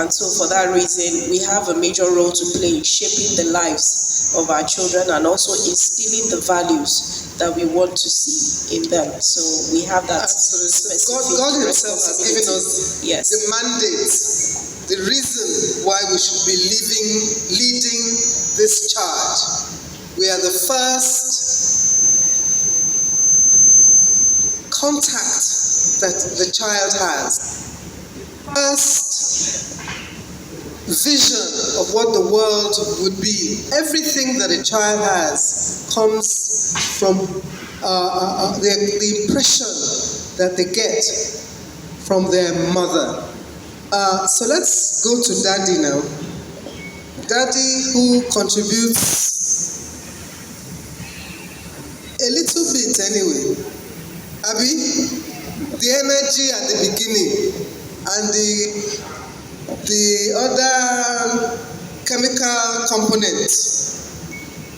and so for that reason, we have a major role to play in shaping the lives of our children and also instilling the values that we want to see in them. So we have that. Absolutely. God himself has given us the mandate, the reason why we should be leading this charge. We are the first contact that the child has. First vision of what the world would be. Everything that a child has comes from the impression that they get from their mother. So let's go to Daddy now. Daddy, who contributes a little bit anyway. Abi, the energy at the beginning and the other chemical component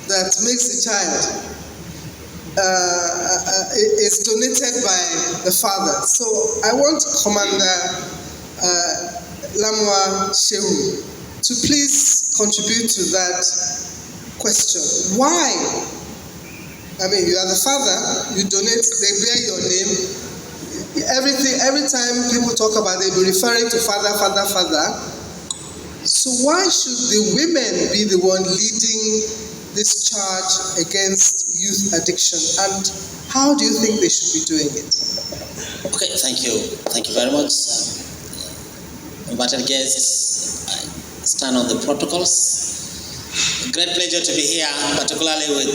that makes the child is donated by the father. So I want Commander Lamwa Shehu to please contribute to that question. Why? I mean, you are the father, you donate, they bear your name. Every time people talk about it, they'll be referring to father. So why should the women be the one leading this charge against youth addiction, and how do you think they should be doing it? Okay, thank you. Thank you very much. Invited guests, I stand on the protocols. A great pleasure to be here, particularly with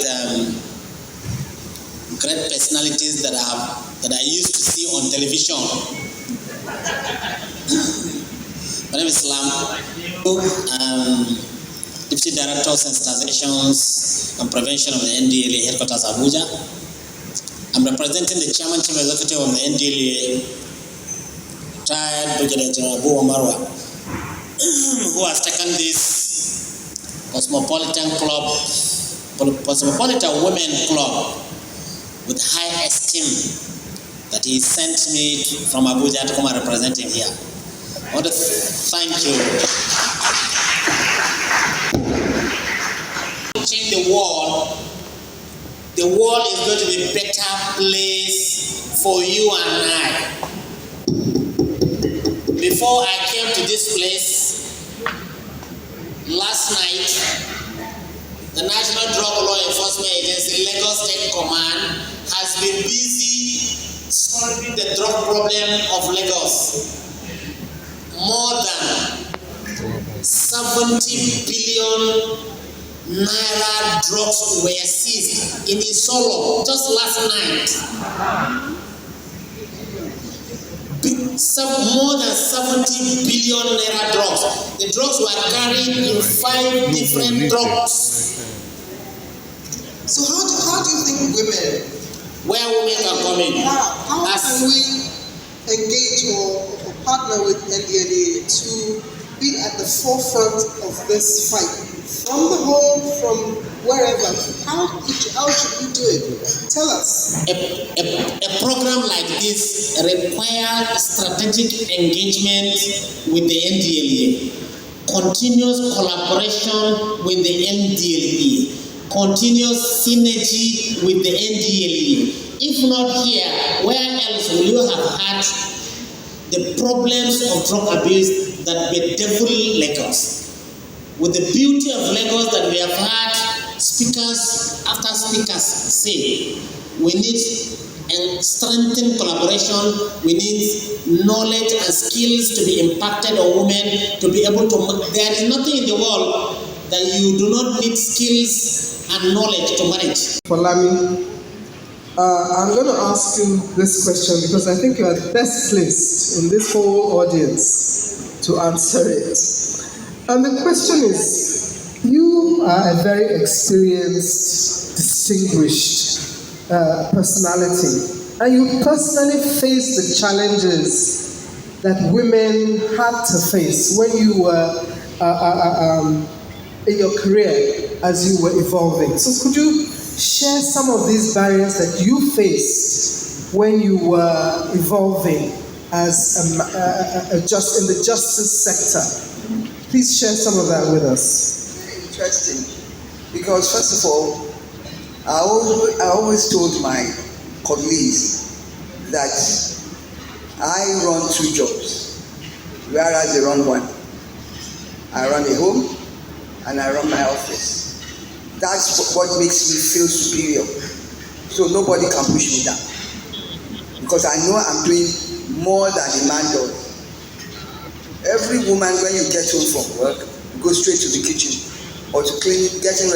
great personalities that I used to see on television. My name is Salam. Deputy Director of Sensitizations and Prevention of the NDLA Headquarters Abuja. I'm representing the Chairman Chief Executive of the NDLA, retired Brigadier General Abu Omarwa, who has taken this Cosmopolitan Women Club with high esteem that he sent me from Abuja to come and represent him here. I want to thank you. Change the world is going to be a better place for you and I. Before I came to this place, last night, the National Drug Law Enforcement Agency, Lagos State Command, has been busy solving the drug problem of Lagos. More than 70 billion naira drugs were seized in Isolo just last night. More than 70 billion naira drugs. The drugs were carried in 5 different drugs. So how do you think women? Where women are coming? How can we engage or partner with NDLA to be at the forefront of this fight? From the home, from wherever. How should we do it? Tell us. A program like this requires strategic engagement with the NDLA, continuous collaboration with the NDLA, continuous synergy with the NDLA. If not here, where else will you have had the problems of drug abuse that bedevil Lagos? With the beauty of Lagos that we have had speakers after speakers say, we need a strengthened collaboration, we need knowledge and skills to be impacted on women to be able to, there is nothing in the world that you do not need skills and knowledge to manage. For Lami, I'm going to ask you this question because I think you are best placed in this whole audience to answer it. And the question is, you are a very experienced, distinguished personality, and you personally faced the challenges that women had to face when you were in your career as you were evolving. So could you share some of these barriers that you faced when you were evolving as just in the justice sector? Please share some of that with us. Very interesting, because first of all, I always told my colleagues that I run 2 jobs, whereas they run 1. I run a home and I run my office. That's what makes me feel superior. So nobody can push me down, because I know I'm doing more than a man does. Every woman, when you get home from work, you go straight to the kitchen or to clean, getting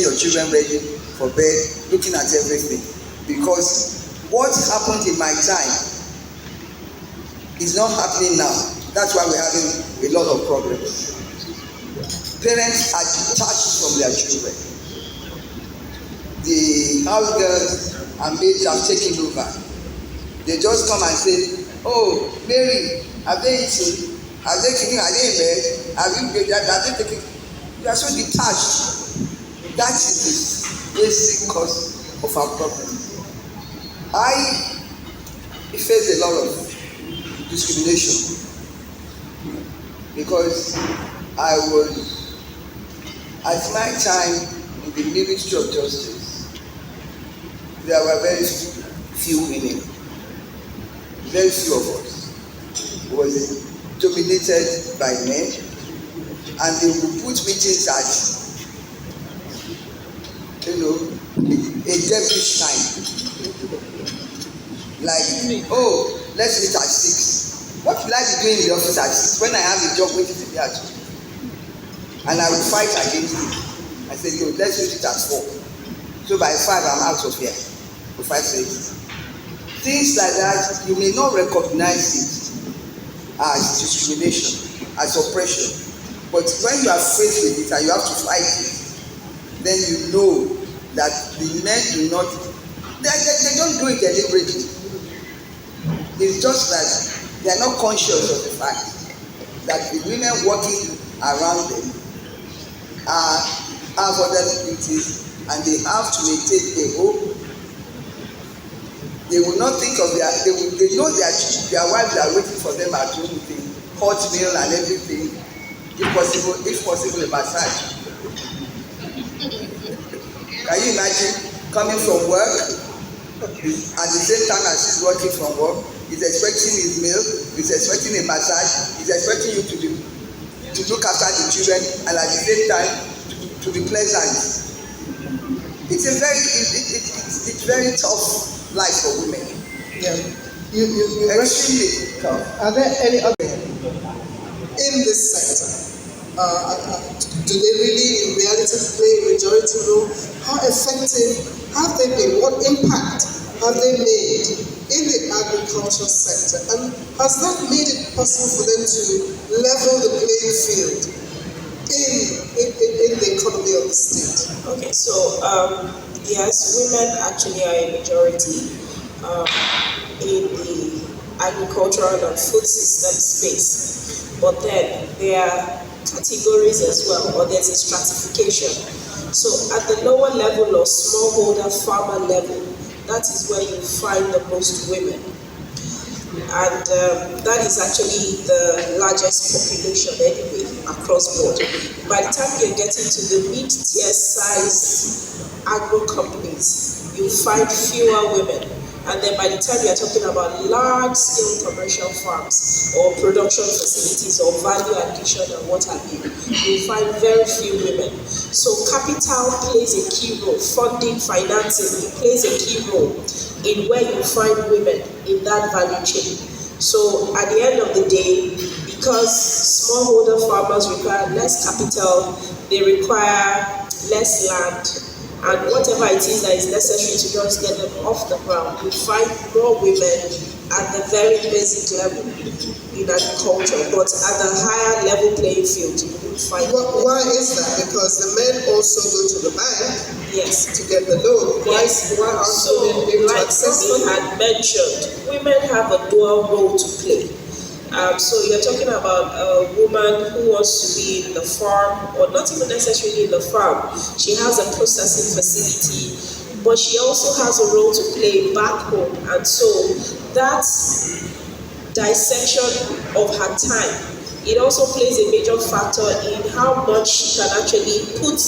your children ready for bed, looking at everything. Because what happened in my time is not happening now. That's why we're having a lot of problems. Parents are detached from their children. The house girls and maids have taken over. They just come and say, "Oh, Mary, have they eaten? Are they cooking? Are they in bed? Are they taking?" You are so detached. That is the basic cause of our problem. I faced a lot of discrimination because I was, at my time in the Ministry of Justice, there were very few women, very few of us. It was dominated by men. and they will put meetings at, a devilish time. Like, oh, let's meet at 6. What will I be doing in the office at 6 when I have a job waiting to be at 2? And I will fight against it. I said, yo, let's meet it at 4. So by 5, I'm out of here. For 5 days. Things like that, you may not recognize it as discrimination, as oppression. But when you are faced with it and you have to fight it, then you know that the men do not, they don't do it deliberately. It's just that they are not conscious of the fact that the women working around them have other duties and they have to maintain a home. They will not think of they know their wives are waiting for them at home with a hot meal and everything. If possible, a massage. Can you imagine coming from work at the same time as he's working from work? He's expecting his meal, he's expecting a massage, he's expecting you to look after the children, and at the same time to be pleasant. It's very tough life for women. Yeah. You extremely tough. Are there any other in this sector? Do they really in reality play a majority role? How effective have they been? What impact have they made in the agricultural sector? And has that made it possible for them to level the playing field in the economy of the state? Okay, so yes, women actually are a majority in the agricultural and food system space, but then there are categories as well, or there's a stratification. So at the lower level or smallholder farmer level, that is where you find the most women. And that is actually the largest population anyway across board. By the time you're getting to the mid-tier size agro companies, you find fewer women. And then by the time you're talking about large-scale commercial farms or production facilities or value addition and what have you, you find very few women. So capital plays a key role, funding, financing, plays a key role in where you find women in that value chain. So at the end of the day, because smallholder farmers require less capital, they require less land, and whatever it is that is necessary to just get them off the ground, we find more women at the very basic level in agriculture, but at the higher level playing field, you will find. Why is that? Because the men also go to the bank, yes, to get the loan. Yes. Why aren't so, women able to like access Robbie had mentioned, women have a dual role to play. So you're talking about a woman who wants to be in the farm, or not even necessarily in the farm. She has a processing facility, but she also has a role to play back home. And so that dissection of her time, it also plays a major factor in how much she can actually put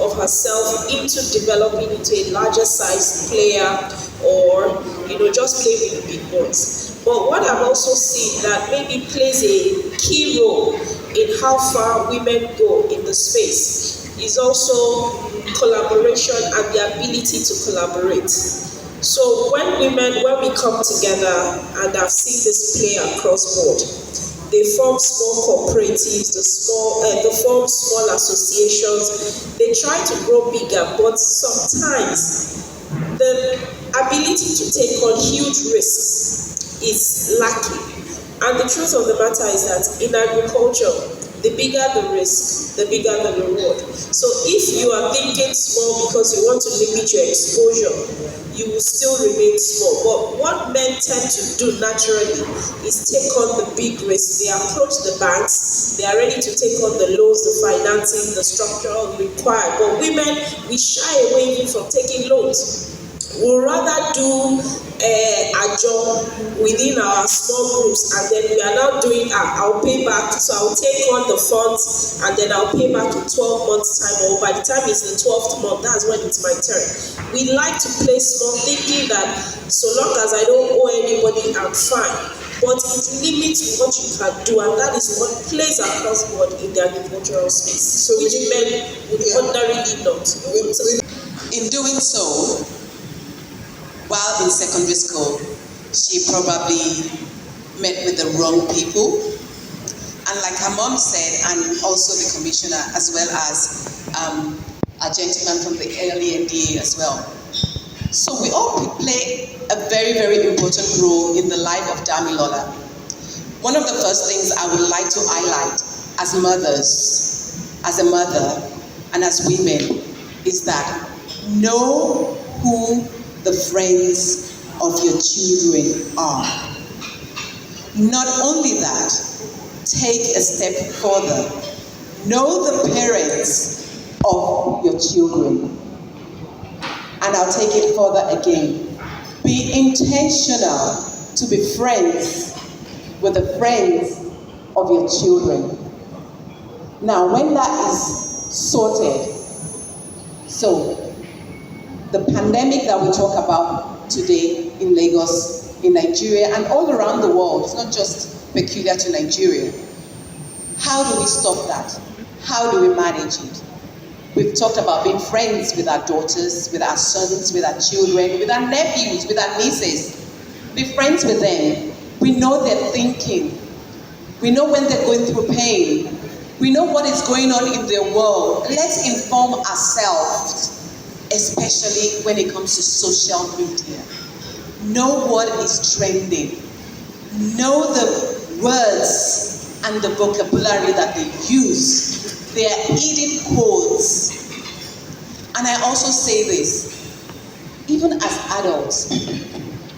of herself into developing into a larger size player, or just play with the big boys. But what I've also seen that maybe plays a key role in how far women go in the space is also collaboration and the ability to collaborate. So when we come together, and I've seen this play across board, they form small cooperatives, they form small associations, they try to grow bigger, but sometimes the ability to take on huge risks is lacking. And the truth of the matter is that in agriculture, the bigger the risk, the bigger the reward. So if you are thinking small because you want to limit your exposure, you will still remain small. But what men tend to do naturally is take on the big risk. They approach the banks, they are ready to take on the loans, the financing, the structural required. But women, we shy away even from taking loans. We'll rather do a job within our small groups, and then we are now doing I'll pay back, so I'll take on the funds and then I'll pay back in 12 months time, or by the time it's the 12th month, that's when it's my turn. We like to play small, thinking that so long as I don't owe anybody, I'm fine. but it limits what you can do, and that is what plays across board in the agricultural space, so which men would ordinarily not. In doing so, while in secondary school, she probably met with the wrong people. And like her mom said, and also the commissioner, as well as a gentleman from the early NDA as well. So we all play a very, very important role in the life of Damilola. One of the first things I would like to highlight as mothers, as a mother, and as women, is that know who the friends of your children are. Not only that, take a step further. Know the parents of your children. And I'll take it further again. Be intentional to be friends with the friends of your children. Now, when that is sorted, so the pandemic that we talk about today in Lagos, in Nigeria, and all around the world, it's not just peculiar to Nigeria. How do we stop that? How do we manage it? We've talked about being friends with our daughters, with our sons, with our children, with our nephews, with our nieces. Be friends with them. We know their thinking. We know when they're going through pain. We know what is going on in their world. Let's inform ourselves, especially when it comes to social media. Know what is trending. Know the words and the vocabulary that they use. They are hidden codes. And I also say this, even as adults,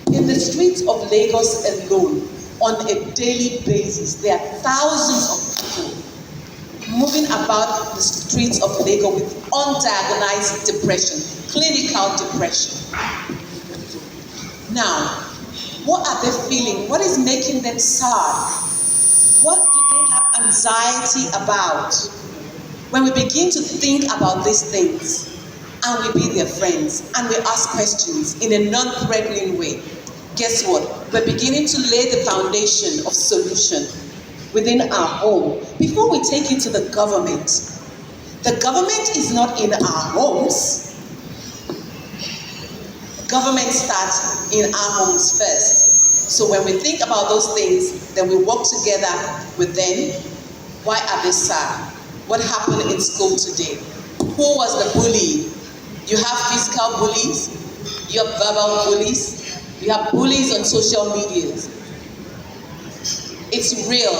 in the streets of Lagos alone, on a daily basis, there are thousands of people moving about the streets of Lagos with undiagnosed depression, clinical depression. Now, what are they feeling? What is making them sad? What do they have anxiety about? When we begin to think about these things, and we be their friends, and we ask questions in a non-threatening way, guess what? We're beginning to lay the foundation of solution within our home. Before we take it to the government is not in our homes. Government starts in our homes first. So when we think about those things, then we work together with them. Why are they sad? What happened in school today? Who was the bully? You have physical bullies, you have verbal bullies, you have bullies on social media. It's real,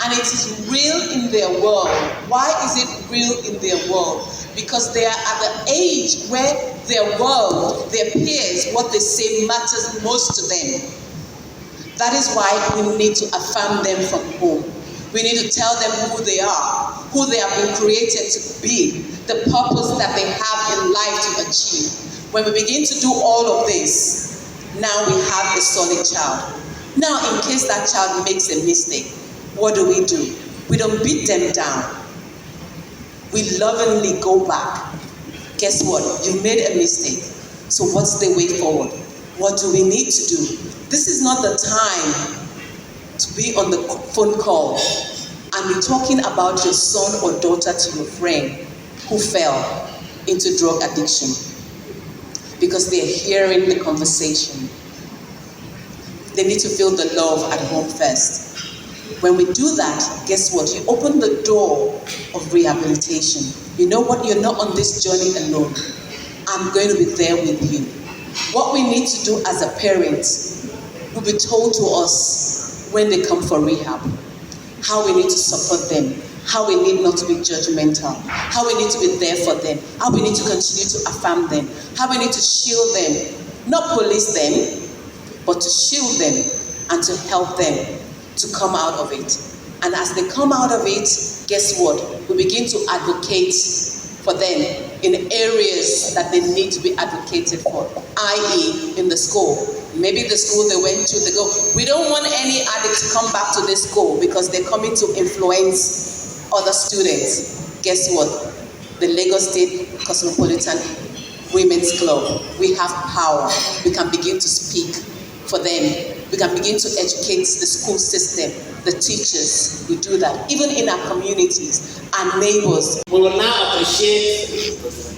and it is real in their world. Why is it real in their world? Because they are at the age where their world, their peers, what they say matters most to them. That is why we need to affirm them from home. We need to tell them who they are, who they have been created to be, the purpose that they have in life to achieve. When we begin to do all of this, now we have a solid child. Now, in case that child makes a mistake, what do? We don't beat them down. We lovingly go back. Guess what? You made a mistake. So what's the way forward? What do we need to do? This is not the time to be on the phone call and be talking about your son or daughter to your friend who fell into drug addiction, because they're hearing the conversation. They need to feel the love at home first. When we do that, guess what? You open the door of rehabilitation. You know what? You're not on this journey alone. I'm going to be there with you. What we need to do as a parent will be told to us when they come for rehab. How we need to support them. How we need not to be judgmental. How we need to be there for them. How we need to continue to affirm them. How we need to shield them. Not police them, but to shield them and to help them to come out of it. And as they come out of it, guess what? We begin to advocate for them in areas that they need to be advocated for, i.e. in the school. Maybe the school they went to, they go, we don't want any addict to come back to this school because they're coming to influence other students. Guess what? The Lagos State Cosmopolitan Women's Club, we have power. We can begin to speak for them We can begin to educate the school system, the teachers. We do that. Even in our communities, our neighbors. We will now appreciate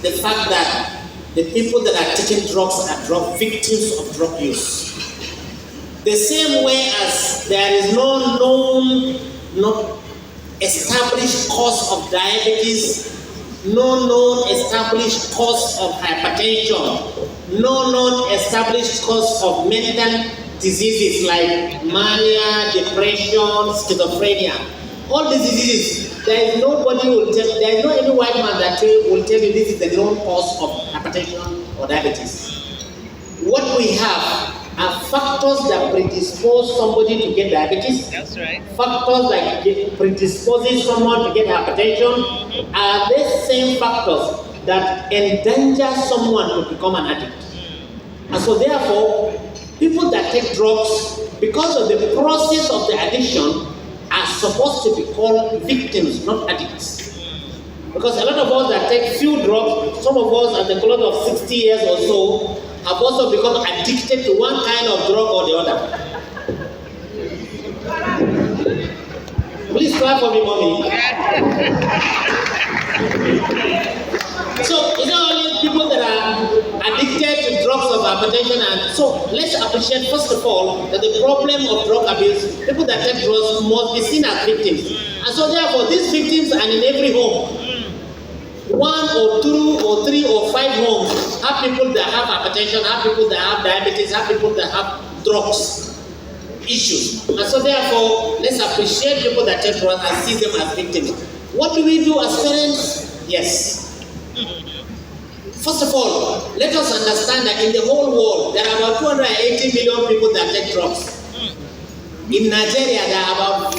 the fact that the people that are taking drugs are drug victims of drug use. The same way as there is no known, established cause of diabetes, no known established cause of hypertension, no known established cause of mental diseases like mania, depression, schizophrenia. All these diseases, there is nobody who will tell, there is no any white man that will tell you this is the known cause of hypertension or diabetes. What we have are factors that predispose somebody to get diabetes. That's right. Factors like predisposing someone to get hypertension are the same factors that endanger someone to become an addict. And so therefore, people that take drugs, because of the process of the addiction, are supposed to be called victims, not addicts. Because a lot of us that take few drugs, some of us at the clock of 60 years or so, have also become addicted to one kind of drug or the other. Please clap for me, mommy. So it's not only people that are addicted to drugs of hypertension, and so let's appreciate first of all that the problem of drug abuse, people that take drugs must be seen as victims. And so therefore these victims are in every home. 1 or 2 or 3 or 5 homes have people that have hypertension, have people that have diabetes, have people that have drugs issues. And so therefore, let's appreciate people that take drugs and see them as victims. What do we do as parents? Yes. First of all, let us understand that in the whole world, there are about 280 million people that take drugs. In Nigeria, there are about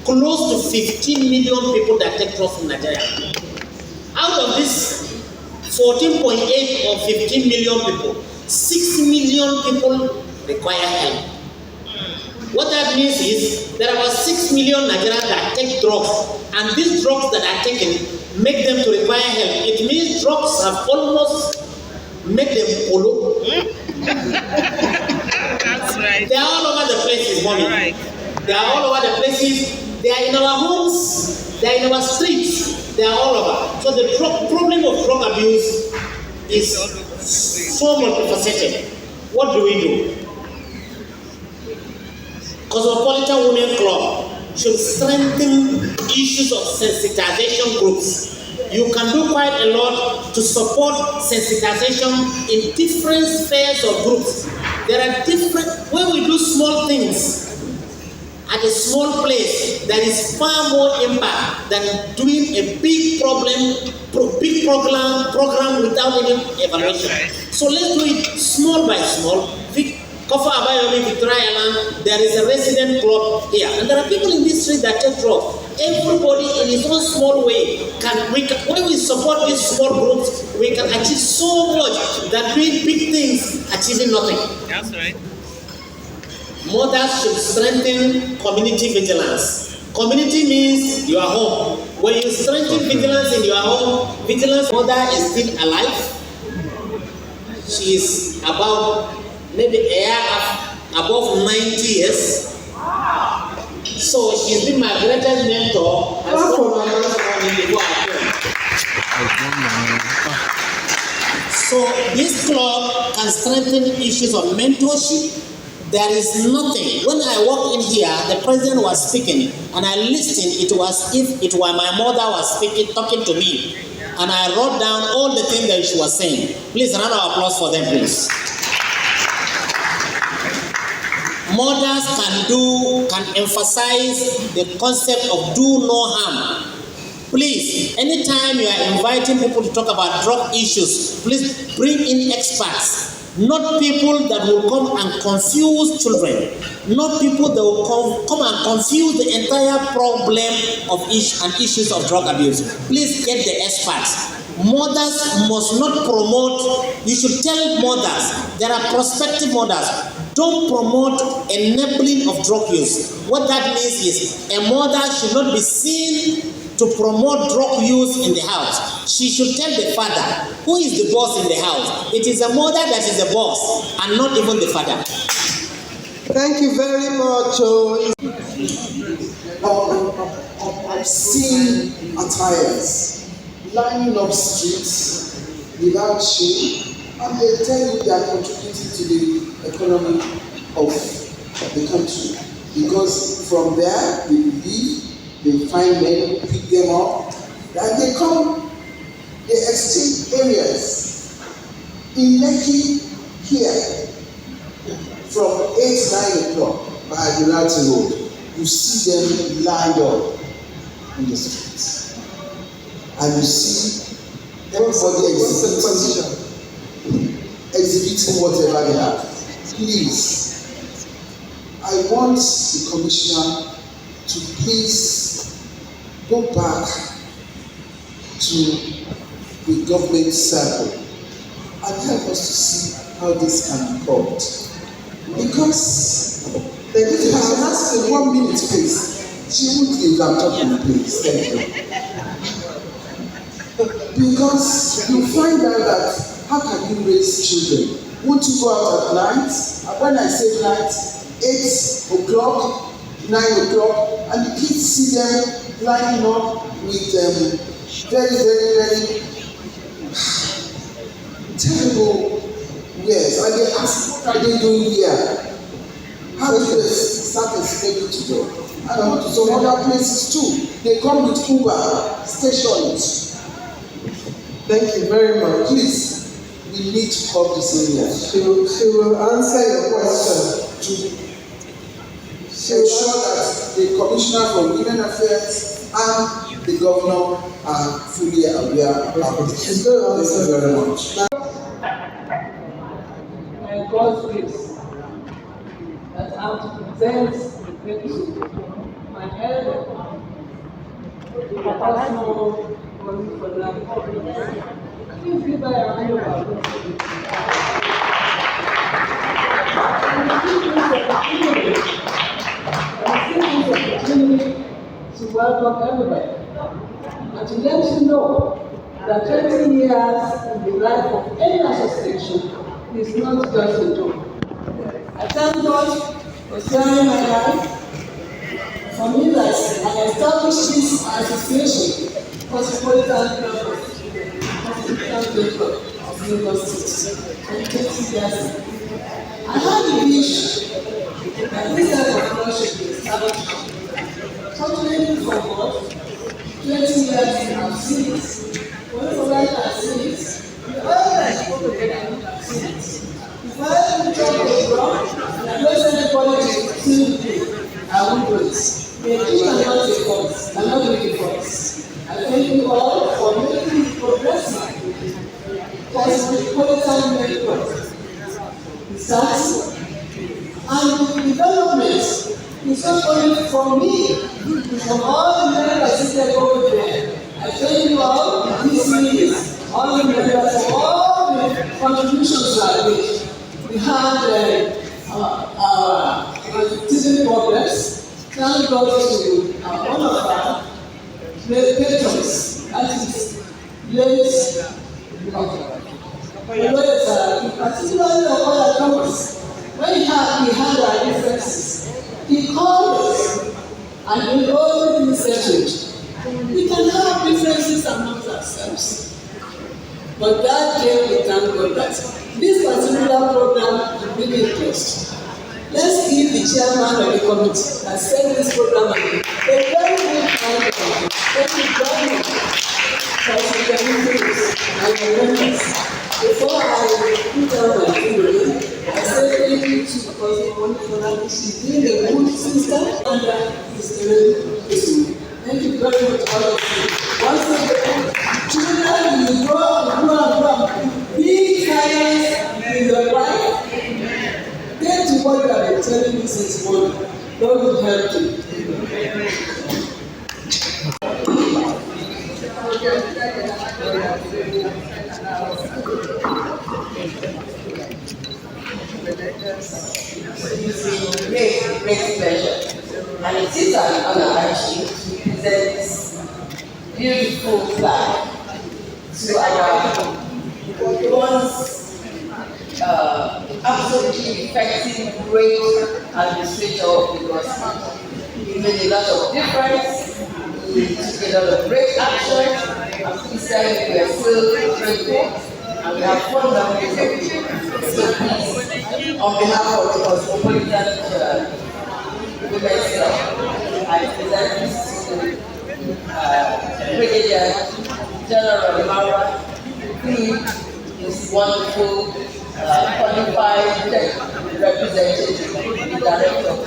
close to 15 million people that take drugs in Nigeria. Out of this 14.8 or 15 million people, 6 million people require help. What that means is there are about 6 million Nigerians that take drugs, and these drugs that are taken make them to require help. It means drugs have almost made them polo. That's right. They are all over the places, mommy. Right. They are all over the places. They are in our homes. They are in our streets. They are all over. So the problem of drug abuse is so multifaceted. What do we do? Cosmopolitan Women Club should strengthen issues of sensitization groups. You can do quite a lot to support sensitization in different spheres of groups. There are different, when we do small things at a small place, there is far more impact than doing a big program without any evaluation. So let's do it small by small. Kofa Abayomi, Victoria Island, there is a resident club here, and there are people in this street that take drugs. Everybody in his own small way when we support these small groups, we can achieve so much that doing big things achieving nothing. That's right. Mothers should strengthen community vigilance. Community means your home. When you strengthen vigilance in your home, vigilance mother is still alive. She is about maybe a year above 90 years. So she's been my greatest mentor as someone in the world. So this club can strengthen issues of mentorship. There is nothing. When I walked in here, the president was speaking, and I listened. It was if it were my mother was speaking, talking to me, and I wrote down all the things that she was saying. Please, round of applause for them, please. Mothers can emphasize the concept of do no harm. Please, anytime you are inviting people to talk about drug issues, please bring in experts. Not people that will come and confuse children. Not people that will come and confuse the entire problem of issues of drug abuse. Please get the experts. Mothers must not promote. You should tell mothers, there are prospective mothers, don't promote enabling of drug use. What that means is a mother should not be seen to promote drug use in the house. She should tell the father, who is the boss in the house? It is a mother that is the boss and not even the father. Thank you very much. I've seen attires lining up streets without shame, and they tell you they are contributing to the economy of the country. Because from there, they leave, they find men, pick them up, and they come, they exchange areas. In Lekki here, from 8-9 o'clock by Admiralty Road, you see them lined up in the streets. And you see everybody exhibiting whatever they have. Please, I want the commissioner to please go back to the government circle and help us to see how this can be solved. Because they need to have asked a 1 minute please. She won't leave that talking please. Thank you. Because you find out that how can you raise children? Won't you go out at night? And when I say night, 8 o'clock, 9 o'clock, and the kids see them lining up with very, very, very terrible wares. And they ask, what are they doing here? How do they start explaining to them? And I go to some other places too. They come with Uber stations. Thank you very much. Please, we need to help this area. She will answer your question to ensure that the Commissioner for Women Affairs and the Governor are fully aware about this. Thank you very much. And God's grace that I'm to present my head of personal money for life. Please give her a round of applause. And the opportunity to welcome everybody and to let you know that 20 years in the life of any association is not just a joke. I thank God for sharing my life. For me, that I established this association, Cosmopolitan of Lagos State, and 20 years. I had the wish that this type of worship be established. Fortunately for God, 20 years I've seen it. Whenever I've seen it, all that I spoke together, I've seen it. If I had to wrong and I don't send anybody to see me, I won't do it. The education is not a force. I'm not doing a force. I thank you all for making it progressive. Cosmopolitan network. Research and development is not only from me, it's from all the members seated over there. I thank you all, the DCs, all the members, for all the contributions that we had our teaching problems. Thank God to one of our patrons, that is late, particularly Okoya Thomas. When we had our differences, he called us and we all been settled. We can have differences amongst ourselves. But that day we thank God that this particular program is really interesting. Let's give the chairman of the committee that set this program a very good hand. Thank you very much for the committees and the members. Before I put down my finger, I said thank you to Cosmopolitan. She's doing a good sister and is very good. Thank you very much, all of you. Once again, children will grow and grow. Be kind in your life. Get to what you have been telling me since morning. God will help you. Great pleasure. And it is an honor actually to present this beautiful flag to our once absolutely effective, great administrator of Lagos. He made a lot of difference. He took a lot of great action. And this time we are still grateful and we have fun memories of him. So please, on behalf of the Cosmopolitan Women's Club, I present this to Brigadier General Mara, who is wonderful, qualified representative, the Director of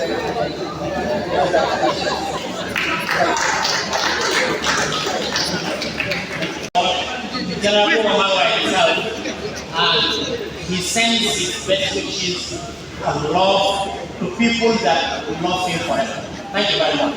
General Mara himself, and he sends his best wishes and love to people that will not fail forever. Thank you very much.